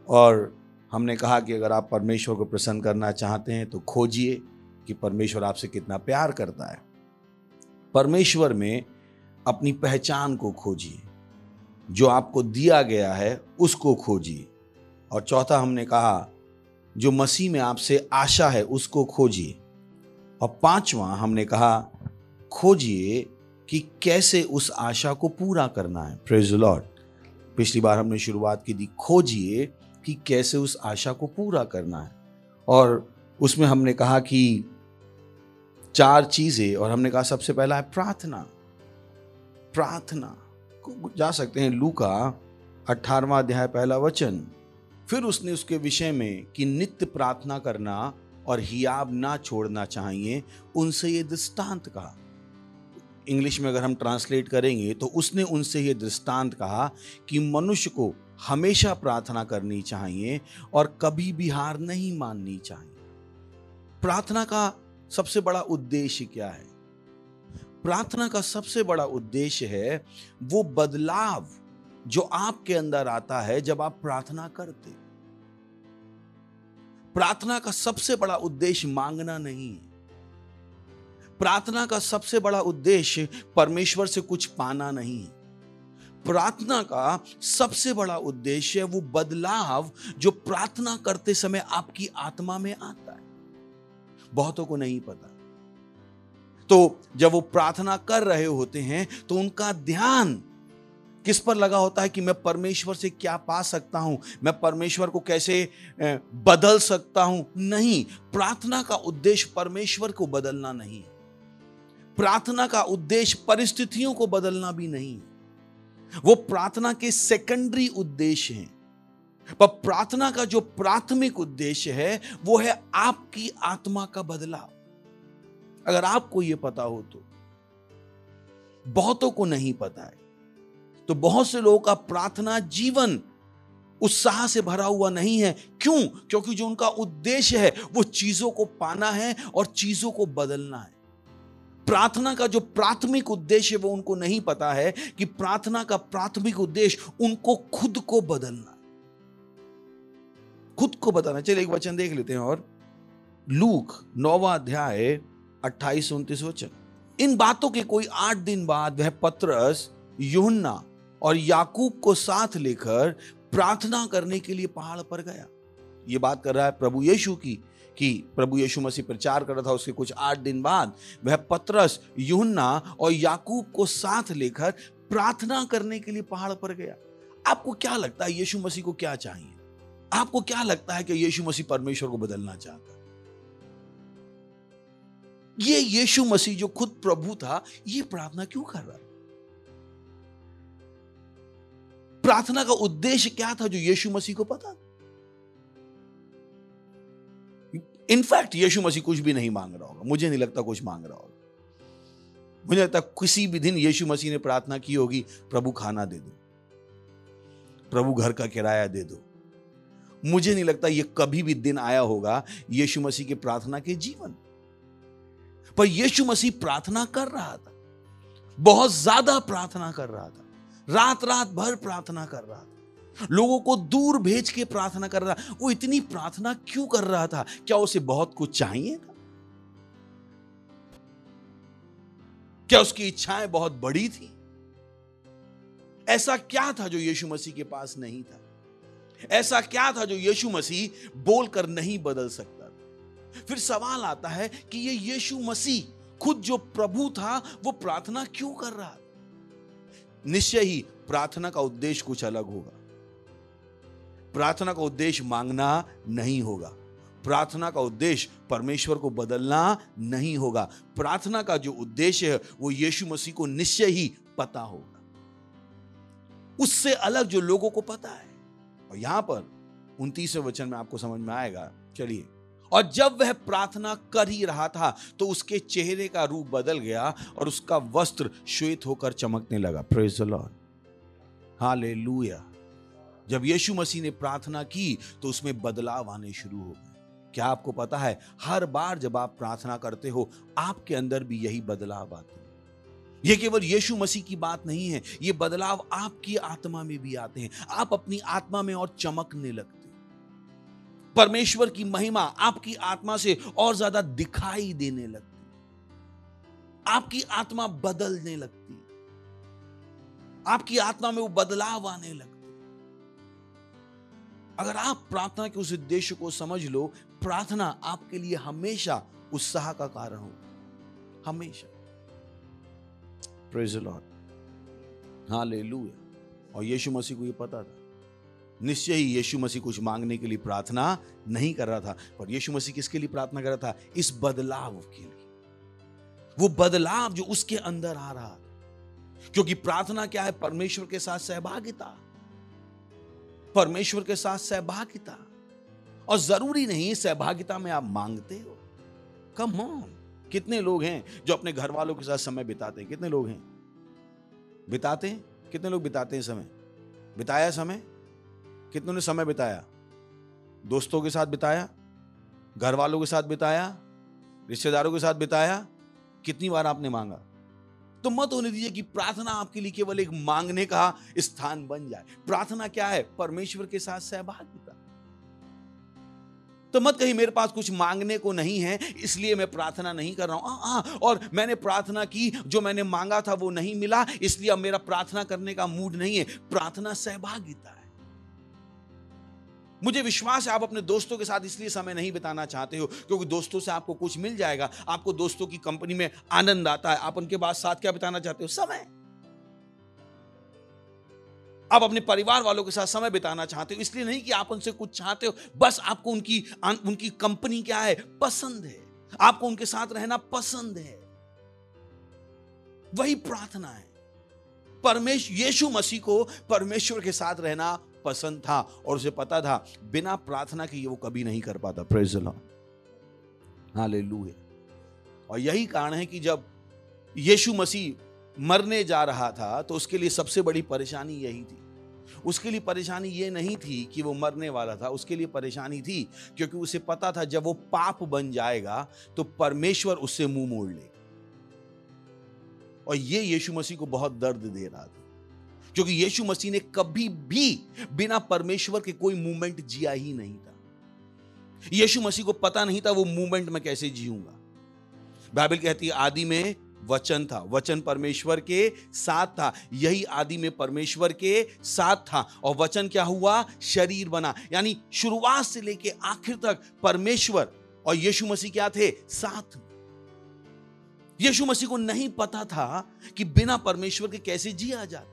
और हमने कहा कि अगर आप परमेश्वर को प्रसन्न करना चाहते हैं तो खोजिए कि परमेश्वर आपसे कितना प्यार करता है। परमेश्वर में अपनी पहचान को खोजिए, जो आपको दिया गया है उसको खोजिए। और चौथा हमने कहा जो मसीह में आपसे आशा है उसको खोजिए। और पांचवा हमने कहा खोजिए कि कैसे उस आशा को पूरा करना है। Praise the Lord. पिछली बार हमने शुरुआत की थी खोजिए कि कैसे उस आशा को पूरा करना है, और उसमें हमने कहा कि 4 चीजें, और हमने कहा सबसे पहला है प्रार्थना। प्रार्थना को जा सकते हैं लूका 18वां अध्याय 1 वचन। फिर उसने उसके विषय में कि नित्य प्रार्थना करना और हियाब ना छोड़ना चाहिए, उनसे ये दृष्टांत कहा। इंग्लिश में अगर हम ट्रांसलेट करेंगे तो उसने उनसे ये दृष्टांत कहा कि मनुष्य को हमेशा प्रार्थना करनी चाहिए और कभी भी हार नहीं माननी चाहिए। प्रार्थना का सबसे बड़ा उद्देश्य क्या है? प्रार्थना का सबसे बड़ा उद्देश्य है वो बदलाव जो आपके अंदर आता है जब आप प्रार्थना करते। प्रार्थना का सबसे बड़ा उद्देश्य मांगना नहीं है। प्रार्थना का सबसे बड़ा उद्देश्य परमेश्वर से कुछ पाना नहीं है। प्रार्थना का सबसे बड़ा उद्देश्य है वो बदलाव जो प्रार्थना करते समय आपकी आत्मा में आता है। बहुतों को नहीं पता। तो जब वो प्रार्थना कर रहे होते हैं तो उनका ध्यान किस पर लगा होता है कि मैं परमेश्वर से क्या पा सकता हूं, मैं परमेश्वर को कैसे बदल सकता हूं। नहीं, प्रार्थना का उद्देश्य परमेश्वर को बदलना नहीं। प्रार्थना का उद्देश्य परिस्थितियों को बदलना भी नहीं। वो प्रार्थना के सेकेंडरी उद्देश्य हैं। पर प्रार्थना का जो प्राथमिक उद्देश्य है वो है आपकी आत्मा का बदलाव। अगर आपको यह पता हो तो, बहुतों को नहीं पता है। तो बहुत से लोगों का प्रार्थना जीवन उत्साह से भरा हुआ नहीं है। क्यों? क्योंकि जो उनका उद्देश्य है वो चीजों को पाना है और चीजों को बदलना है। प्रार्थना का जो प्राथमिक उद्देश्य है वो उनको नहीं पता है कि प्रार्थना का प्राथमिक उद्देश्य उनको खुद को बदलना, खुद को बताना। चलिए एक वचन देख लेते हैं। और लूक 9वां अध्याय 28-29 वचन। इन बातों के कोई 8 दिन बाद वह पतरस, यूहन्ना और याकूब को साथ लेकर प्रार्थना करने के लिए पहाड़ पर गया। ये बात कर रहा है प्रभु यीशु की, कि प्रभु यीशु मसीह प्रचार कर रहा था। उसके कुछ 8 दिन बाद वह पतरस, यूहन्ना और याकूब को साथ लेकर प्रार्थना करने के लिए पहाड़ पर गया। आपको क्या लगता है यीशु मसीह को क्या चाहिए? आपको क्या लगता है कि यीशु मसीह परमेश्वर को बदलना चाहता है? ये यीशु मसीह जो खुद प्रभु था, ये प्रार्थना क्यों कर रहा? प्रार्थना का उद्देश्य क्या था जो यीशु मसीह को पता था? इनफैक्ट यीशु मसीह कुछ भी नहीं मांग रहा होगा, मुझे नहीं लगता कुछ मांग रहा होगा। मुझे लगता किसी भी दिन यीशु मसीह ने प्रार्थना की होगी, प्रभु खाना दे दो, प्रभु घर का किराया दे दो। मुझे नहीं लगता ये कभी भी दिन आया होगा यीशु मसीह के प्रार्थना के जीवन। पर यीशु मसीह प्रार्थना कर रहा था, बहुत ज्यादा प्रार्थना कर रहा था, रात रात भर प्रार्थना कर रहा था, लोगों को दूर भेज के प्रार्थना कर रहा था। वो इतनी प्रार्थना क्यों कर रहा था? क्या उसे बहुत कुछ चाहिए था? क्या उसकी इच्छाएं बहुत बड़ी थी? ऐसा क्या था जो यीशु मसीह के पास नहीं था? ऐसा क्या था जो यीशु मसीह बोलकर नहीं बदल सकता था? फिर सवाल आता है कि ये यीशु मसीह खुद जो प्रभु था, वो प्रार्थना क्यों कर रहा था? निश्चय ही प्रार्थना का उद्देश्य कुछ अलग होगा। प्रार्थना का उद्देश्य मांगना नहीं होगा। प्रार्थना का उद्देश्य परमेश्वर को बदलना नहीं होगा। प्रार्थना का जो उद्देश्य है वो यीशु मसीह को निश्चय ही पता होगा, उससे अलग जो लोगों को पता है। और यहां पर 29वें वचन में आपको समझ में आएगा। चलिए, और जब वह प्रार्थना कर ही रहा था तो उसके चेहरे का रूप बदल गया और उसका वस्त्र श्वेत होकर चमकने लगा। Praise the lord, hallelujah. जब यीशु मसीह ने प्रार्थना की तो उसमें बदलाव आने शुरू हो गए। क्या आपको पता है, हर बार जब आप प्रार्थना करते हो आपके अंदर भी यही बदलाव आते हैं। यह केवल यीशु मसीह की बात नहीं है, ये बदलाव आपकी आत्मा में भी आते हैं। आप अपनी आत्मा में और चमकने लगते हैं। परमेश्वर की महिमा आपकी आत्मा से और ज्यादा दिखाई देने लगती है। आपकी आत्मा बदलने लगती है। आपकी आत्मा में वो बदलाव आने लगते। अगर आप प्रार्थना के उस उद्देश्य को समझ लो, प्रार्थना आपके लिए हमेशा उत्साह का कारण हो, हमेशा। Praise the lord, hallelujah. और यीशु मसीह को ये पता था। निश्चय ही यीशु मसीह कुछ मांगने के लिए प्रार्थना नहीं कर रहा था, पर यीशु मसीह किसके लिए प्रार्थना कर रहा था? इस बदलाव के लिए। वो बदलाव जो उसके अंदर आ रहा था। क्योंकि प्रार्थना क्या है? परमेश्वर के साथ सहभागिता। परमेश्वर के साथ सहभागिता। और जरूरी नहीं सहभागिता में आप मांगते हो। कम ऑन, कितने लोग हैं जो अपने घर वालों के साथ समय बिताते हैं? कितने लोग हैं बिताते हैं? कितने लोग बिताते हैं समय? बिताया समय? कितनों ने समय बिताया? दोस्तों के साथ बिताया, घर वालों के साथ बिताया, रिश्तेदारों के साथ बिताया? कितनी बार आपने मांगा? तो मत होने दीजिए कि प्रार्थना आपके लिए केवल एक मांगने का स्थान बन जाए। प्रार्थना क्या है? परमेश्वर के साथ सहभागिता। तो मत कहीं मेरे पास कुछ मांगने को नहीं है इसलिए मैं प्रार्थना नहीं कर रहा हूं, और मैंने प्रार्थना की, जो मैंने मांगा था वो नहीं मिला, इसलिए अब मेरा प्रार्थना करने का मूड नहीं है। प्रार्थना सहभागिता है। मुझे विश्वास है आप अपने दोस्तों के साथ इसलिए समय नहीं बिताना चाहते हो क्योंकि दोस्तों से आपको कुछ मिल जाएगा, आपको दोस्तों की कंपनी में आनंद आता है। आप उनके बाद साथ क्या बिताना चाहते हो? समय। आप अपने परिवार वालों के साथ समय बिताना चाहते हो, इसलिए नहीं कि आप उनसे कुछ चाहते हो, बस आपको उनकी कंपनी क्या है? पसंद है। आपको उनके साथ रहना पसंद है। वही प्रार्थना है। यीशु मसीह को परमेश्वर के साथ रहना पसंद था और उसे पता था बिना प्रार्थना के वो कभी नहीं कर पाता। Praise the lord, hallelujah. और यही कारण है कि जब यीशु मसीह मरने जा रहा था तो उसके लिए सबसे बड़ी परेशानी यही थी। उसके लिए परेशानी ये नहीं थी कि वो मरने वाला था, उसके लिए परेशानी थी क्योंकि उसे पता था जब वो पाप बन जाएगा तो परमेश्वर उससे मुंह मोड़ लेगा। और ये यीशु मसीह को बहुत दर्द दे रहा था क्योंकि यीशु मसीह ने कभी भी बिना परमेश्वर के कोई मूवमेंट जिया ही नहीं था। यीशु मसीह को पता नहीं था वो मूवमेंट मैं कैसे जीऊंगा। बाइबल कहती है आदि में वचन था, वचन परमेश्वर के साथ था, यही आदि में परमेश्वर के साथ था और वचन क्या हुआ? शरीर बना। यानी शुरुआत से लेके आखिर तक परमेश्वर और यीशु मसीह क्या थे? साथ। यीशु मसीह को नहीं पता था कि बिना परमेश्वर के कैसे जिया जाता।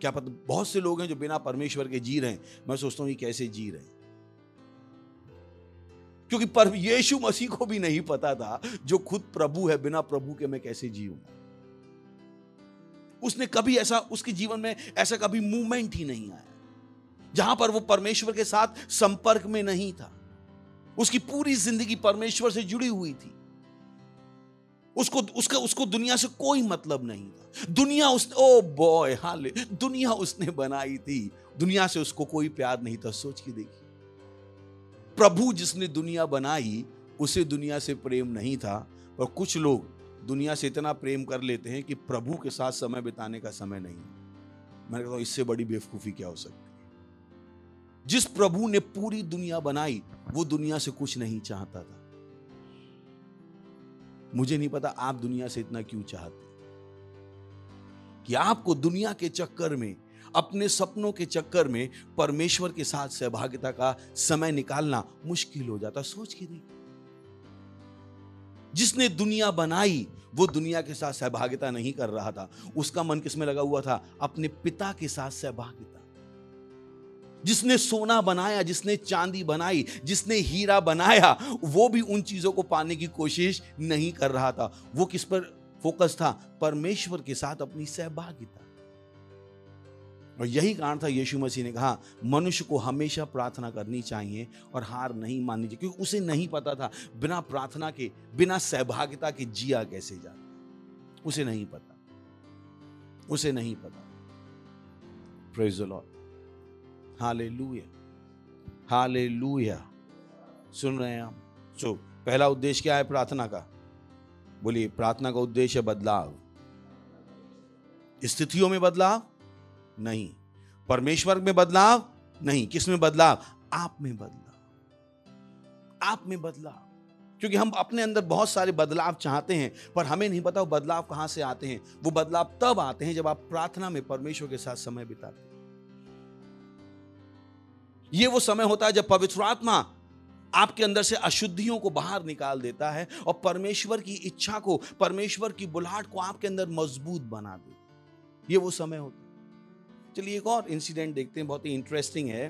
क्या पता, बहुत से लोग हैं जो बिना परमेश्वर के जी रहे हैं। मैं सोचता हूं ये कैसे जी रहे हैं। क्योंकि पर यीशु मसीह को भी नहीं पता था जो खुद प्रभु है, बिना प्रभु के मैं कैसे जीऊंगा। उसने कभी ऐसा, उसके जीवन में ऐसा कभी मूवमेंट ही नहीं आया जहां पर वो परमेश्वर के साथ संपर्क में नहीं था। उसकी पूरी जिंदगी परमेश्वर से जुड़ी हुई थी। उसको दुनिया से कोई मतलब नहीं था। दुनिया दुनिया उसने बनाई थी, दुनिया से उसको कोई प्यार नहीं था। सोच के देखिए, प्रभु जिसने दुनिया बनाई उसे दुनिया से प्रेम नहीं था। और कुछ लोग दुनिया से इतना प्रेम कर लेते हैं कि प्रभु के साथ समय बिताने का समय नहीं है। मैंने कहा इससे बड़ी बेवकूफी क्या हो सकती है। जिस प्रभु ने पूरी दुनिया बनाई वो दुनिया से कुछ नहीं चाहता था। मुझे नहीं पता आप दुनिया से इतना क्यों चाहते कि आपको दुनिया के चक्कर में, अपने सपनों के चक्कर में परमेश्वर के साथ सहभागिता का समय निकालना मुश्किल हो जाता। सोच के देखिए, जिसने दुनिया बनाई वो दुनिया के साथ सहभागिता नहीं कर रहा था। उसका मन किसमें लगा हुआ था? अपने पिता के साथ सहभागिता। जिसने सोना बनाया, जिसने चांदी बनाई, जिसने हीरा बनाया, वो भी उन चीजों को पाने की कोशिश नहीं कर रहा था। वो किस पर फोकस था? परमेश्वर के साथ अपनी सहभागिता। और यही कारण था यीशु मसीह ने कहा मनुष्य को हमेशा प्रार्थना करनी चाहिए और हार नहीं माननी चाहिए, क्योंकि उसे नहीं पता था बिना प्रार्थना के, बिना सहभागिता के जिया कैसे जाता। उसे नहीं पता, उसे नहीं पता। Praise the lord, hallelujah, hallelujah. सुन रहे हैं हम? सो पहला उद्देश्य क्या है प्रार्थना का? बोलिए, प्रार्थना का उद्देश्य है बदलाव। स्थितियों में बदलाव नहीं, परमेश्वर में बदलाव नहीं। किस में बदलाव? आप में बदलाव, आप में बदलाव। क्योंकि हम अपने अंदर बहुत सारे बदलाव चाहते हैं, पर हमें नहीं पता वो बदलाव कहां से आते हैं। वो बदलाव तब आते हैं जब आप प्रार्थना में परमेश्वर के साथ समय बिताते हैं। ये वो समय होता है जब पवित्र आत्मा आपके अंदर से अशुद्धियों को बाहर निकाल देता है और परमेश्वर की इच्छा को, परमेश्वर की बुलाहट को आपके अंदर मजबूत बना दे। ये वो समय होता है। चलिए एक और इंसिडेंट देखते हैं, बहुत ही इंटरेस्टिंग है।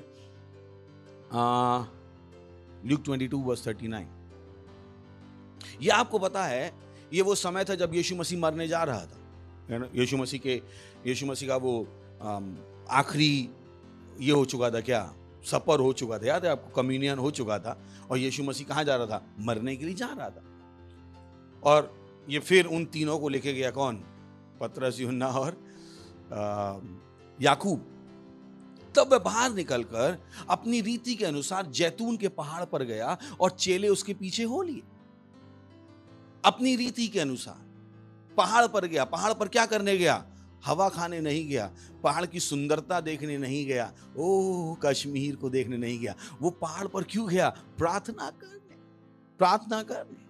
ल्यूक 22:39। ये आपको पता है, ये वो समय था जब यीशु मसीह मरने जा रहा था। यीशु मसीह का वो आखिरी ये हो चुका था, क्या सपर हो चुका था, याद है आपको? कम्युनियन हो चुका था। और यीशु मसीह कहाँ जा रहा था? मरने के लिए जा रहा था। और ये फिर उन तीनों को लेके गया, कौन? पतरस, यूहन्ना और याकूब। तब वह बाहर निकलकर अपनी रीति के अनुसार जैतून के पहाड़ पर गया और चेले उसके पीछे हो लिए। अपनी रीति के अनुसार पहाड़ पर गया। पहाड़ पर क्या करने गया? हवा खाने नहीं गया, पहाड़ की सुंदरता देखने नहीं गया, ओह कश्मीर को देखने नहीं गया। वो पहाड़ पर क्यों गया? प्रार्थना करने, प्रार्थना करने।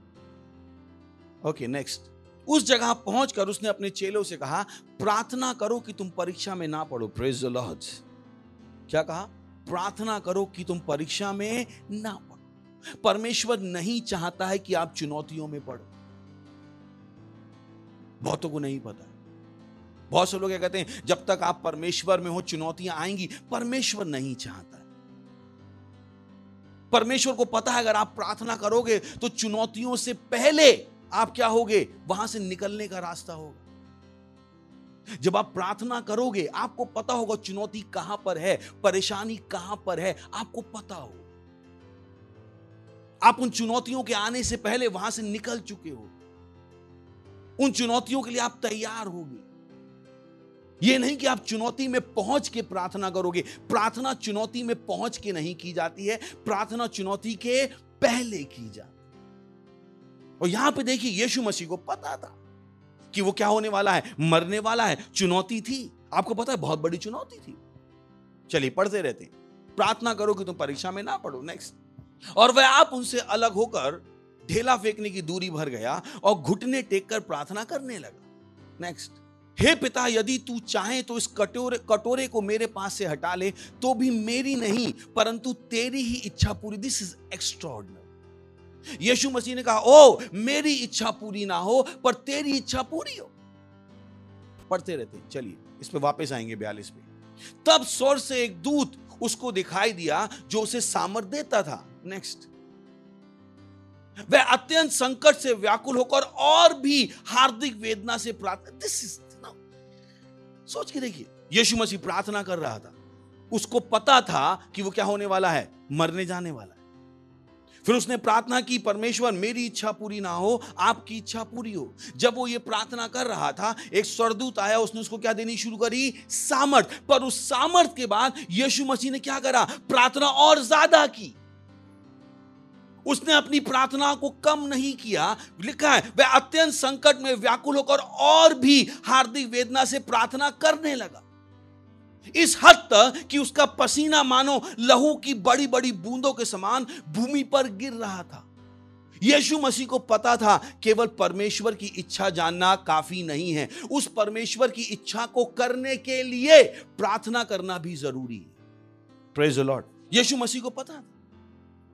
Okay, next. उस जगह पहुंचकर उसने अपने चेलों से कहा प्रार्थना करो कि तुम परीक्षा में ना पड़ो। Praise the Lord. क्या कहा? प्रार्थना करो कि तुम परीक्षा में ना पड़ो। परमेश्वर नहीं चाहता है कि आप चुनौतियों में पड़ो। बहुतों को नहीं पता। बहुत से लोग क्या कहते हैं, जब तक आप परमेश्वर में हो चुनौतियां आएंगी। परमेश्वर नहीं चाहता। परमेश्वर को पता है अगर आप प्रार्थना करोगे तो चुनौतियों से पहले आप क्या होगे? वहां से निकलने का रास्ता होगा। जब आप प्रार्थना करोगे आपको पता होगा चुनौती कहां पर है, परेशानी कहां पर है, आपको पता होगा। आप उन चुनौतियों के आने से पहले वहां से निकल चुके हो। उन चुनौतियों के लिए आप तैयार होगे। यह नहीं कि आप चुनौती में पहुंच के प्रार्थना करोगे। प्रार्थना चुनौती में पहुंच के नहीं की जाती है, प्रार्थना चुनौती के पहले की जाती है। और यहां पे देखिए, यीशु मसीह को पता था कि वो क्या होने वाला है, मरने वाला है। चुनौती थी, आपको पता है बहुत बड़ी चुनौती थी। चलिए पढ़ते रहते हैं। प्रार्थना करो कि तुम परीक्षा में ना पड़ो। नेक्स्ट। और वह आप उनसे अलग होकर ढेला फेंकने की दूरी भर गया और घुटने टेक कर प्रार्थना करने लगा। नेक्स्ट। हे पिता, यदि तू चाहे तो इस कटोरे को मेरे पास से हटा ले, तो भी मेरी नहीं परंतु तेरी ही इच्छा पूरी। This is extraordinary. Yeshu Masih ने कहा, ओ मेरी इच्छा पूरी ना हो पर तेरी इच्छा पूरी हो। पढ़ते रहते, चलिए इस पे वापस आएंगे 42 पे। तब स्वर्ग से एक दूत उसको दिखाई दिया जो उसे सामर्थ देता था। नेक्स्ट। वह अत्यंत संकट से व्याकुल होकर और भी हार्दिक वेदना से प्रार्थना। दिस इज, सोच के देखिए, यीशु मसीह प्रार्थना कर रहा था, उसको पता था कि वो क्या होने वाला है, मरने जाने वाला है। फिर उसने प्रार्थना की, परमेश्वर मेरी इच्छा पूरी ना हो, आपकी इच्छा पूरी हो। जब वो ये प्रार्थना कर रहा था, एक स्वर्गदूत आया, उसने उसको क्या देनी शुरू करी, सामर्थ। पर उस सामर्थ के बाद यीशु मसीह ने क्या करा, प्रार्थना और ज्यादा की। उसने अपनी प्रार्थना को कम नहीं किया। लिखा है वह अत्यंत संकट में व्याकुल होकर और भी हार्दिक वेदना से प्रार्थना करने लगा, इस हद तक कि उसका पसीना मानो लहू की बड़ी बड़ी बूंदों के समान भूमि पर गिर रहा था। यीशु मसीह को पता था केवल परमेश्वर की इच्छा जानना काफी नहीं है, उस परमेश्वर की इच्छा को करने के लिए प्रार्थना करना भी जरूरी है। Praise the lord. Yeshu Masih को पता था।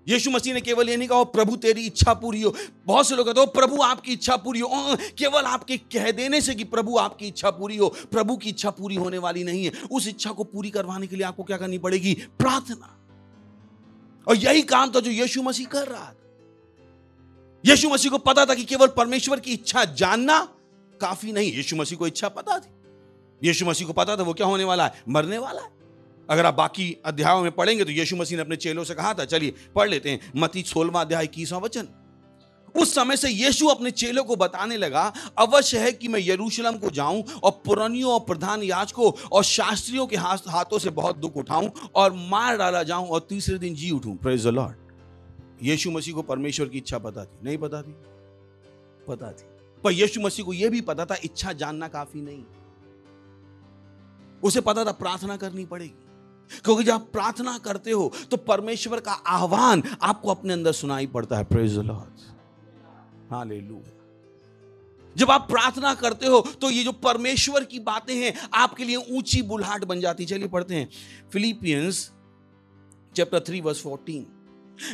यीशु मसीह ने केवल ये नहीं कहा प्रभु तेरी इच्छा पूरी हो। बहुत से लोग कहते हो प्रभु आपकी इच्छा पूरी हो, केवल आपके कह देने से कि प्रभु आपकी इच्छा पूरी हो, प्रभु की इच्छा पूरी होने वाली नहीं है। उस इच्छा को पूरी करवाने के लिए आपको क्या करनी पड़ेगी, प्रार्थना। और यही काम था जो यीशु मसीह कर रहा था। यीशु मसीह को पता था कि केवल परमेश्वर की इच्छा जानना काफी नहीं। यीशु मसीह को इच्छा पता थी, यीशु मसीह को पता था वो क्या होने वाला है, मरने वाला है। अगर आप बाकी अध्यायों में पढ़ेंगे तो यीशु मसीह ने अपने चेलों से कहा था, चलिए पढ़ लेते हैं मत्ती 16वां अध्याय 21वां वचन। उस समय से यीशु अपने चेलों को बताने लगा, अवश्य है कि मैं यरूशलेम को जाऊं और पुरनियों और प्रधान याजकों और शास्त्रियों के हाथों से बहुत दुख उठाऊं और मार डाला जाऊं और तीसरे दिन जी उठूं। Praise the lord. Yeshu Masih को परमेश्वर की इच्छा पता थी, नहीं पता थी, पता थी। पर यीशु मसीह को यह भी पता था इच्छा जानना काफी नहीं, उसे पता था प्रार्थना करनी पड़ेगी। क्योंकि जब आप प्रार्थना करते हो तो परमेश्वर का आह्वान आपको अपने अंदर सुनाई पड़ता है। Praise the lord, hallelujah. जब आप प्रार्थना करते हो तो ये जो परमेश्वर की बातें हैं आपके लिए ऊंची बुलहाट बन जाती। चलिए पढ़ते हैं फिलिपियंस चैप्टर 3 वर्स 14।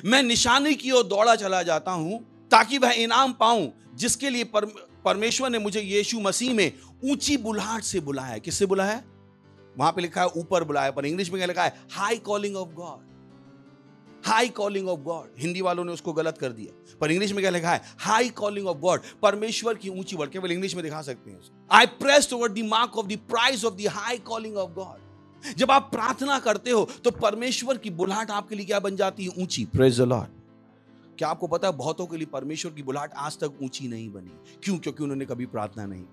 मैं निशाने की ओर दौड़ा चला जाता हूं ताकि वह इनाम पाऊं जिसके लिए परमेश्वर ने मुझे यीशु मसीह में ऊंची बुलहाट से बुलाया। किससे बुलाया? वहां पे लिखा है ऊपर बुलाया, पर इंग्लिश में क्या लिखा है, high calling of God. High calling of God, Hindi वालों ने उसको गलत कर दिया, पर इंग्लिश में क्या लिखा है, हाई कॉलिंग ऑफ गॉड। परमेश्वर की ऊंची वर्ड, केवल इंग्लिश में दिखा सकते हैं। I pressed toward the mark of the prize of the high calling of God. जब आप प्रार्थना करते हो तो परमेश्वर की बुलाहट आपके लिए क्या बन जाती है, ऊंची। Praise the Lord. क्या आपको पता है बहुतों के लिए परमेश्वर की बुलाहट आज तक ऊंची नहीं बनी? क्यों? क्योंकि उन्होंने कभी प्रार्थना नहीं।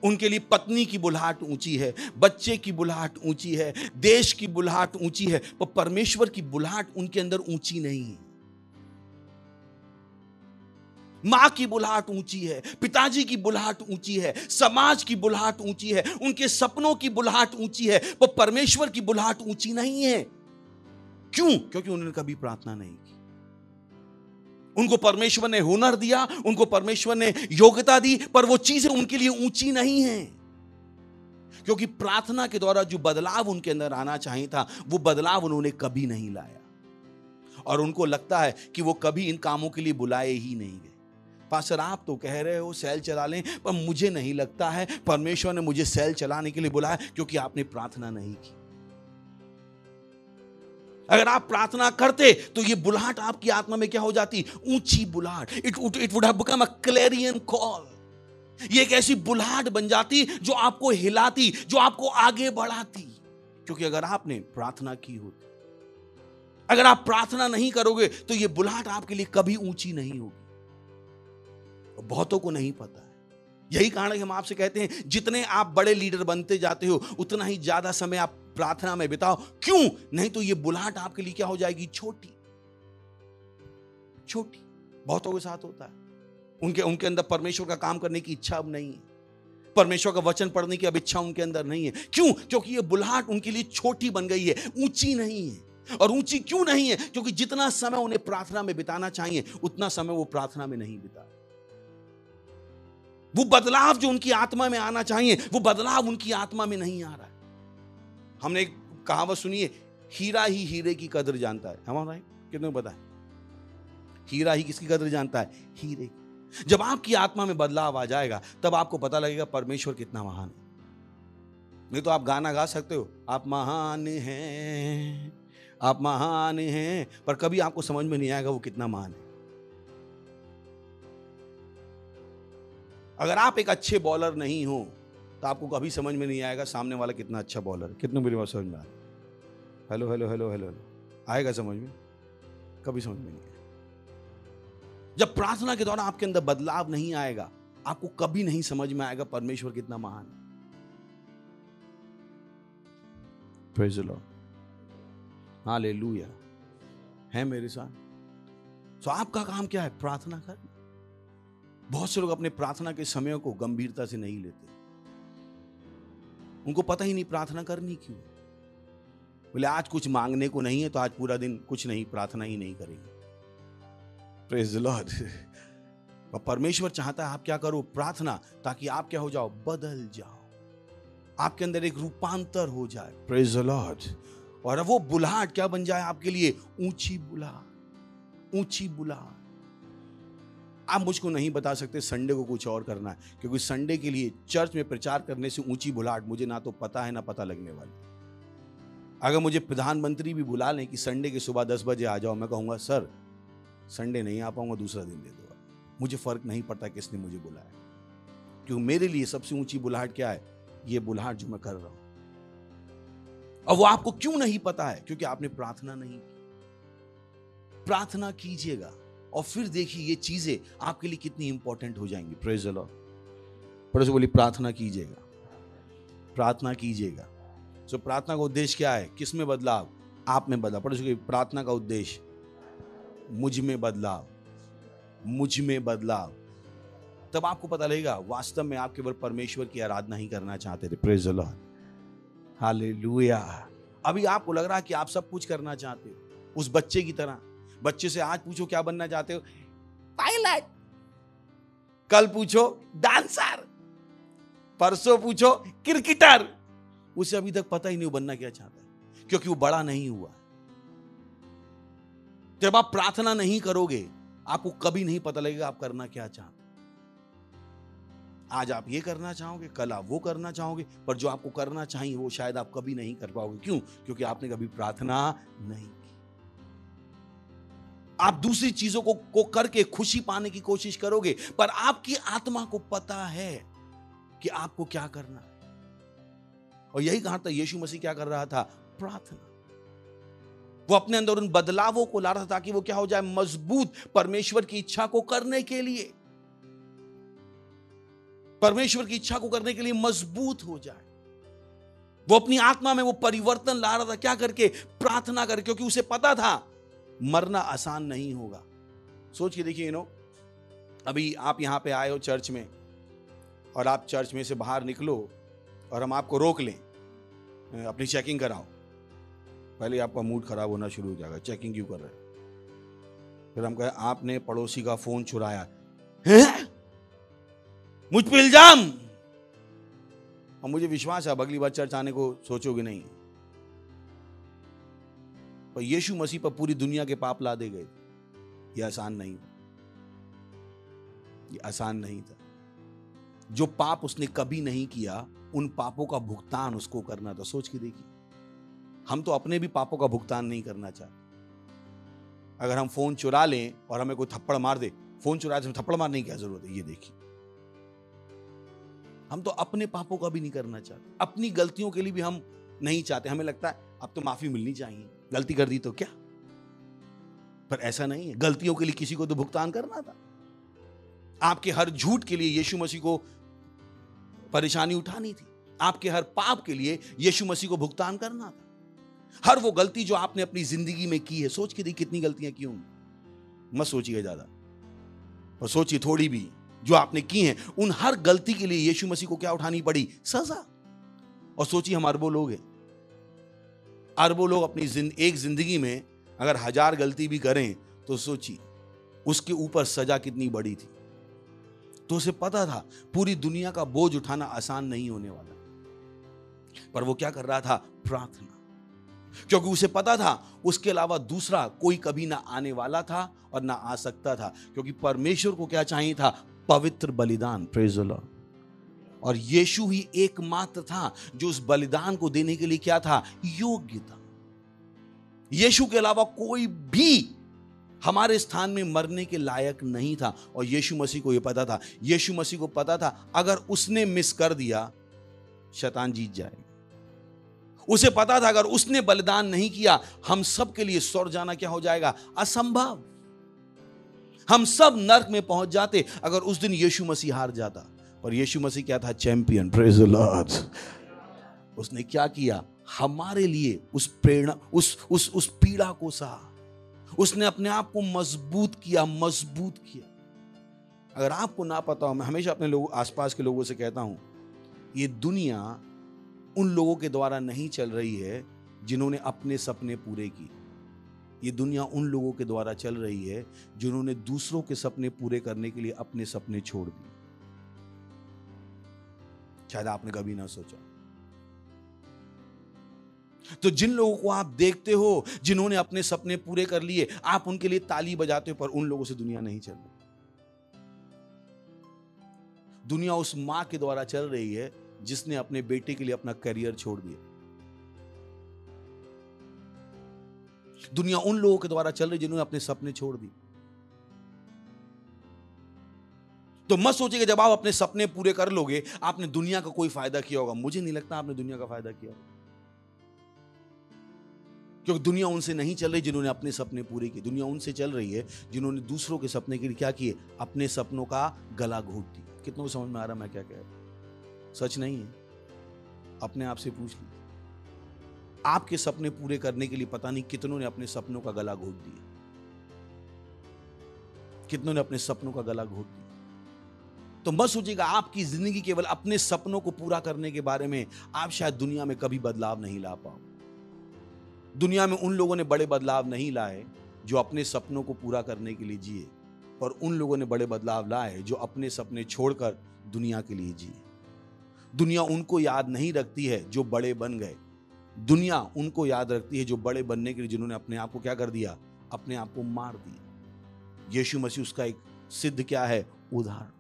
उनके लिए पत्नी की बुलाहट ऊंची है, बच्चे की बुलाहट ऊंची है, देश की बुलाहट ऊंची है, पर परमेश्वर की बुलाहट उनके अंदर ऊंची नहीं है। मां की बुलाहट ऊंची है, पिताजी की बुलाहट ऊंची है, समाज की बुलाहट ऊंची है, उनके सपनों की बुलाहट ऊंची है, पर परमेश्वर की बुलाहट ऊंची नहीं है। क्यों? क्योंकि उन्होंने कभी प्रार्थना नहीं की। उनको परमेश्वर ने हुनर दिया, उनको परमेश्वर ने योग्यता दी, पर वो चीजें उनके लिए ऊंची नहीं हैं। क्योंकि प्रार्थना के द्वारा जो बदलाव उनके अंदर आना चाहिए था, वो बदलाव उन्होंने कभी नहीं लाया। और उनको लगता है कि वो कभी इन कामों के लिए बुलाए ही नहीं गए। पास्टर आप तो कह रहे हो सेल चला लें, पर मुझे नहीं लगता है परमेश्वर ने मुझे सेल चलाने के लिए बुलाया, क्योंकि आपने प्रार्थना नहीं की। अगर आप प्रार्थना करते तो ये बुलाहट आपकी आत्मा में क्या हो जाती, ऊंची बुलाहट। It would have become a clarion call. ये एक ऐसी बुलाहट बन जाती जो आपको हिलाती, जो आपको आगे बढ़ाती। क्योंकि अगर आपने प्रार्थना की होती, अगर आप प्रार्थना नहीं करोगे तो ये बुलाहट आपके लिए कभी ऊंची नहीं होगी। बहुतों को नहीं पता है। यही कारण है कि हम आपसे कहते हैं जितने आप बड़े लीडर बनते जाते हो उतना ही ज्यादा समय आप प्रार्थना में बिताओ। क्यों? नहीं तो ये बुलाहट आपके लिए क्या हो जाएगी, छोटी छोटी। बहुतों के साथ होता है, उनके अंदर परमेश्वर का काम करने की इच्छा अब नहीं है, परमेश्वर का वचन पढ़ने की अब इच्छा उनके अंदर नहीं है। क्यों? क्योंकि ये बुलाहट उनके लिए छोटी बन गई है, ऊंची नहीं है। और ऊंची क्यों नहीं है? क्योंकि जितना समय उन्हें प्रार्थना में बिताना चाहिए उतना समय वो प्रार्थना में नहीं बिता। वो बदलाव जो उनकी आत्मा में आना चाहिए, वो बदलाव उनकी आत्मा में नहीं आ रहा है। हमने एक कहावत सुनी है, हीरा ही हीरे की कदर जानता है। हमारा कितने को पता है? हीरा ही किसकी कदर जानता है? हीरे की। जब आपकी आत्मा में बदलाव आ जाएगा तब आपको पता लगेगा परमेश्वर कितना महान है। नहीं तो आप गाना गा सकते हो, आप महान हैं, आप महान हैं, पर कभी आपको समझ में नहीं आएगा वो कितना महान है। अगर आप एक अच्छे बॉलर नहीं हो तो आपको कभी समझ में नहीं आएगा सामने वाला कितना अच्छा बॉलर है। कितने मेरी बात समझ में आ रही? Hello hello hello hello hello, आएगा समझ में? कभी समझ में नहीं आएगा। जब प्रार्थना के दौरान आपके अंदर बदलाव नहीं आएगा, आपको कभी नहीं समझ में आएगा परमेश्वर कितना महान है। Praise the lord, hallelujah. है मेरे साथ? तो आपका काम क्या है? प्रार्थना करना। बहुत से लोग अपने प्रार्थना के समय को गंभीरता से नहीं लेते। उनको पता ही नहीं प्रार्थना करनी क्यों। बोले आज कुछ मांगने को नहीं है तो आज पूरा दिन कुछ नहीं, प्रार्थना ही नहीं करेंगे। Praise the Lord. परमेश्वर चाहता है आप क्या करो? प्रार्थना, ताकि आप क्या हो जाओ? बदल जाओ, आपके अंदर एक रूपांतर हो जाए। Praise the Lord. और वो बुलाहट क्या बन जाए आपके लिए? ऊंची बुलाहट, ऊंची बुलाहट। आप मुझको नहीं बता सकते संडे को कुछ और करना है, क्योंकि संडे के लिए चर्च में प्रचार करने से ऊंची बुलाहट मुझे ना तो पता है ना पता लगने वाली। अगर मुझे प्रधानमंत्री भी बुला लें कि संडे के सुबह 10 बजे आ जाओ, मैं कहूंगा सर संडे नहीं आ पाऊंगा, दूसरा दिन दे दो। मुझे फर्क नहीं पड़ता किसने मुझे बुलाया, क्योंकि मेरे लिए सबसे ऊंची बुलाहट क्या है? ये बुलाहट जो मैं कर रहा हूं। और वो आपको क्यों नहीं पता है? क्योंकि आपने प्रार्थना नहीं की। प्रार्थना कीजिएगा और फिर देखिए ये चीजें आपके लिए कितनी इंपॉर्टेंट हो जाएंगी। Praise the Lord. पड़ोसी बोली प्रार्थना कीजिएगा, प्रार्थना कीजिएगा। सो प्रार्थना का उद्देश्य क्या है? किस में बदलाव? आप में बदलाव। पड़ोसी की प्रार्थना का उद्देश्य मुझ में बदलाव, मुझ में बदलाव। तब आपको पता लगेगा वास्तव में आप केवल परमेश्वर की आराधना ही करना चाहते थे। Praise the lord, hallelujah. अभी आपको लग रहा है कि आप सब कुछ करना चाहते हो उस बच्चे की तरह। बच्चे से आज पूछो क्या बनना चाहते हो? पायलट। कल पूछो डांसर, परसों पूछो क्रिकेटर। उसे अभी तक पता ही नहीं बनना क्या चाहता है, क्योंकि वो बड़ा नहीं हुआ। जब आप प्रार्थना नहीं करोगे आपको कभी नहीं पता लगेगा आप करना क्या चाहते। आज आप ये करना चाहोगे, कल आप वो करना चाहोगे, पर जो आपको करना चाहिए वो शायद आप कभी नहीं कर पाओगे। क्यों? क्योंकि आपने कभी प्रार्थना नहीं की। आप दूसरी चीजों को करके खुशी पाने की कोशिश करोगे, पर आपकी आत्मा को पता है कि आपको क्या करना है। और यही कहा था यीशु मसीह क्या कर रहा था? प्रार्थना। वो अपने अंदर उन बदलावों को ला रहा था ताकि वो क्या हो जाए? मजबूत, परमेश्वर की इच्छा को करने के लिए, परमेश्वर की इच्छा को करने के लिए मजबूत हो जाए। वो अपनी आत्मा में वो परिवर्तन ला रहा था, क्या करके? प्रार्थना करके। क्योंकि उसे पता था मरना आसान नहीं होगा। सोच के देखिए, अभी आप यहां पे आए हो चर्च में, और आप चर्च में से बाहर निकलो और हम आपको रोक लें, अपनी चेकिंग कराओ। पहले आपका मूड खराब होना शुरू हो जाएगा, चेकिंग क्यों कर रहे हैं? फिर हम कहें आपने पड़ोसी का फोन चुराया है, मुझ पे इल्जाम। और मुझे विश्वास है अगली बार चर्च आने को सोचोगे नहीं। पर यीशु मसीह पर पूरी दुनिया के पाप लादे गए। यह आसान नहीं, ये आसान नहीं था। जो पाप उसने कभी नहीं किया, उन पापों का भुगतान उसको करना था। सोच के देखिए, हम तो अपने भी पापों का भुगतान नहीं करना चाहते। अगर हम फोन चुरा लें और हमें कोई थप्पड़ मार दे, फोन चुराए तो थप्पड़ मारने की क्या जरूरत है? ये देखिए, हम तो अपने पापों का भी नहीं करना चाहते, अपनी गलतियों के लिए भी हम नहीं चाहते। हमें लगता है अब तो माफी मिलनी चाहिए, गलती कर दी तो क्या। पर ऐसा नहीं है, गलतियों के लिए किसी को तो भुगतान करना था। आपके हर झूठ के लिए यीशु मसीह को परेशानी उठानी थी। आपके हर पाप के लिए यीशु मसीह को भुगतान करना था। हर वो गलती जो आपने अपनी जिंदगी में की है, सोच के देखिए कितनी गलतियां की होंगी। मत सोचिए ज्यादा, और सोचिए थोड़ी भी जो आपने की हैं, उन हर गलती के लिए यीशु मसीह को क्या उठानी पड़ी? सजा। और सोचिए हम अरबों लोग हैं, अरबों लोग अपनी एक जिंदगी में अगर 1000 गलती भी करें तो सोचिए उसके ऊपर सजा कितनी बड़ी थी। तो उसे पता था पूरी दुनिया का बोझ उठाना आसान नहीं होने वाला, पर वो क्या कर रहा था? प्रार्थना। क्योंकि उसे पता था उसके अलावा दूसरा कोई कभी ना आने वाला था और ना आ सकता था। क्योंकि परमेश्वर को क्या चाहिए था? पवित्र बलिदान। Praise the Lord. और यीशु ही एकमात्र था जो उस बलिदान को देने के लिए क्या था? योग्य था। यीशु के अलावा कोई भी हमारे स्थान में मरने के लायक नहीं था। और यीशु मसीह को यह पता था, यीशु मसीह को पता था अगर उसने मिस कर दिया शैतान जीत जाएगा। उसे पता था अगर उसने बलिदान नहीं किया हम सब के लिए स्वर्ग जाना क्या हो जाएगा, असंभव। हम सब नर्क में पहुंच जाते अगर उस दिन यीशु मसीह हार जाता। पर यीशु मसीह क्या था, चैंपियन। Praise the Lord. उसने क्या किया, हमारे लिए उस प्रेरणा उस पीड़ा को सहा। उसने अपने आप को मजबूत किया। अगर आपको ना पता हो, मैं हमेशा अपने लोगों, आसपास के लोगों से कहता हूं, ये दुनिया उन लोगों के द्वारा नहीं चल रही है जिन्होंने अपने सपने पूरे किए। ये दुनिया उन लोगों के द्वारा चल रही है जिन्होंने दूसरों के सपने पूरे करने के लिए अपने सपने छोड़ दिए। शायद आपने कभी ना सोचा। तो जिन लोगों को आप देखते हो जिन्होंने अपने सपने पूरे कर लिए, आप उनके लिए ताली बजाते हो, पर उन लोगों से दुनिया नहीं चल रही। दुनिया उस मां के द्वारा चल रही है जिसने अपने बेटे के लिए अपना करियर छोड़ दिया। दुनिया उन लोगों के द्वारा चल रही है जिन्होंने अपने सपने छोड़ दिए। तो मत सोचिएगा जब आप अपने सपने पूरे कर लोगे आपने दुनिया का कोई फायदा किया होगा। मुझे नहीं लगता आपने दुनिया का फायदा किया होगा, क्योंकि दुनिया उनसे नहीं चल रही जिन्होंने अपने सपने पूरे किए। दुनिया उनसे चल रही है जिन्होंने दूसरों के सपने के लिए क्या किए, अपने सपनों का गला घोट दिया। कितनों को समझ में आ रहा मैं क्या कह रहा हूं? सच नहीं है? अपने आप से पूछ लीजिए। आपके सपने पूरे करने के लिए पता नहीं कितनों ने अपने सपनों का गला घोट दिया, कितनों ने अपने सपनों का गला घोट दिया। तो मत सोचिएगा आपकी जिंदगी केवल अपने सपनों को पूरा करने के बारे में। आप शायद दुनिया में कभी बदलाव नहीं ला पाओ। दुनिया में उन लोगों ने बड़े बदलाव नहीं लाए जो अपने सपनों को पूरा करने के लिए जिए, पर उन लोगों ने बड़े बदलाव लाए जो अपने सपने छोड़कर दुनिया के लिए जिए। दुनिया उनको याद नहीं रखती है जो बड़े बन गए, दुनिया उनको याद रखती है जो बड़े बनने के लिए जिन्होंने अपने आप को क्या कर दिया, अपने आप को मार दिया। यीशु मसीह उसका एक सिद्ध क्या है, उदाहरण।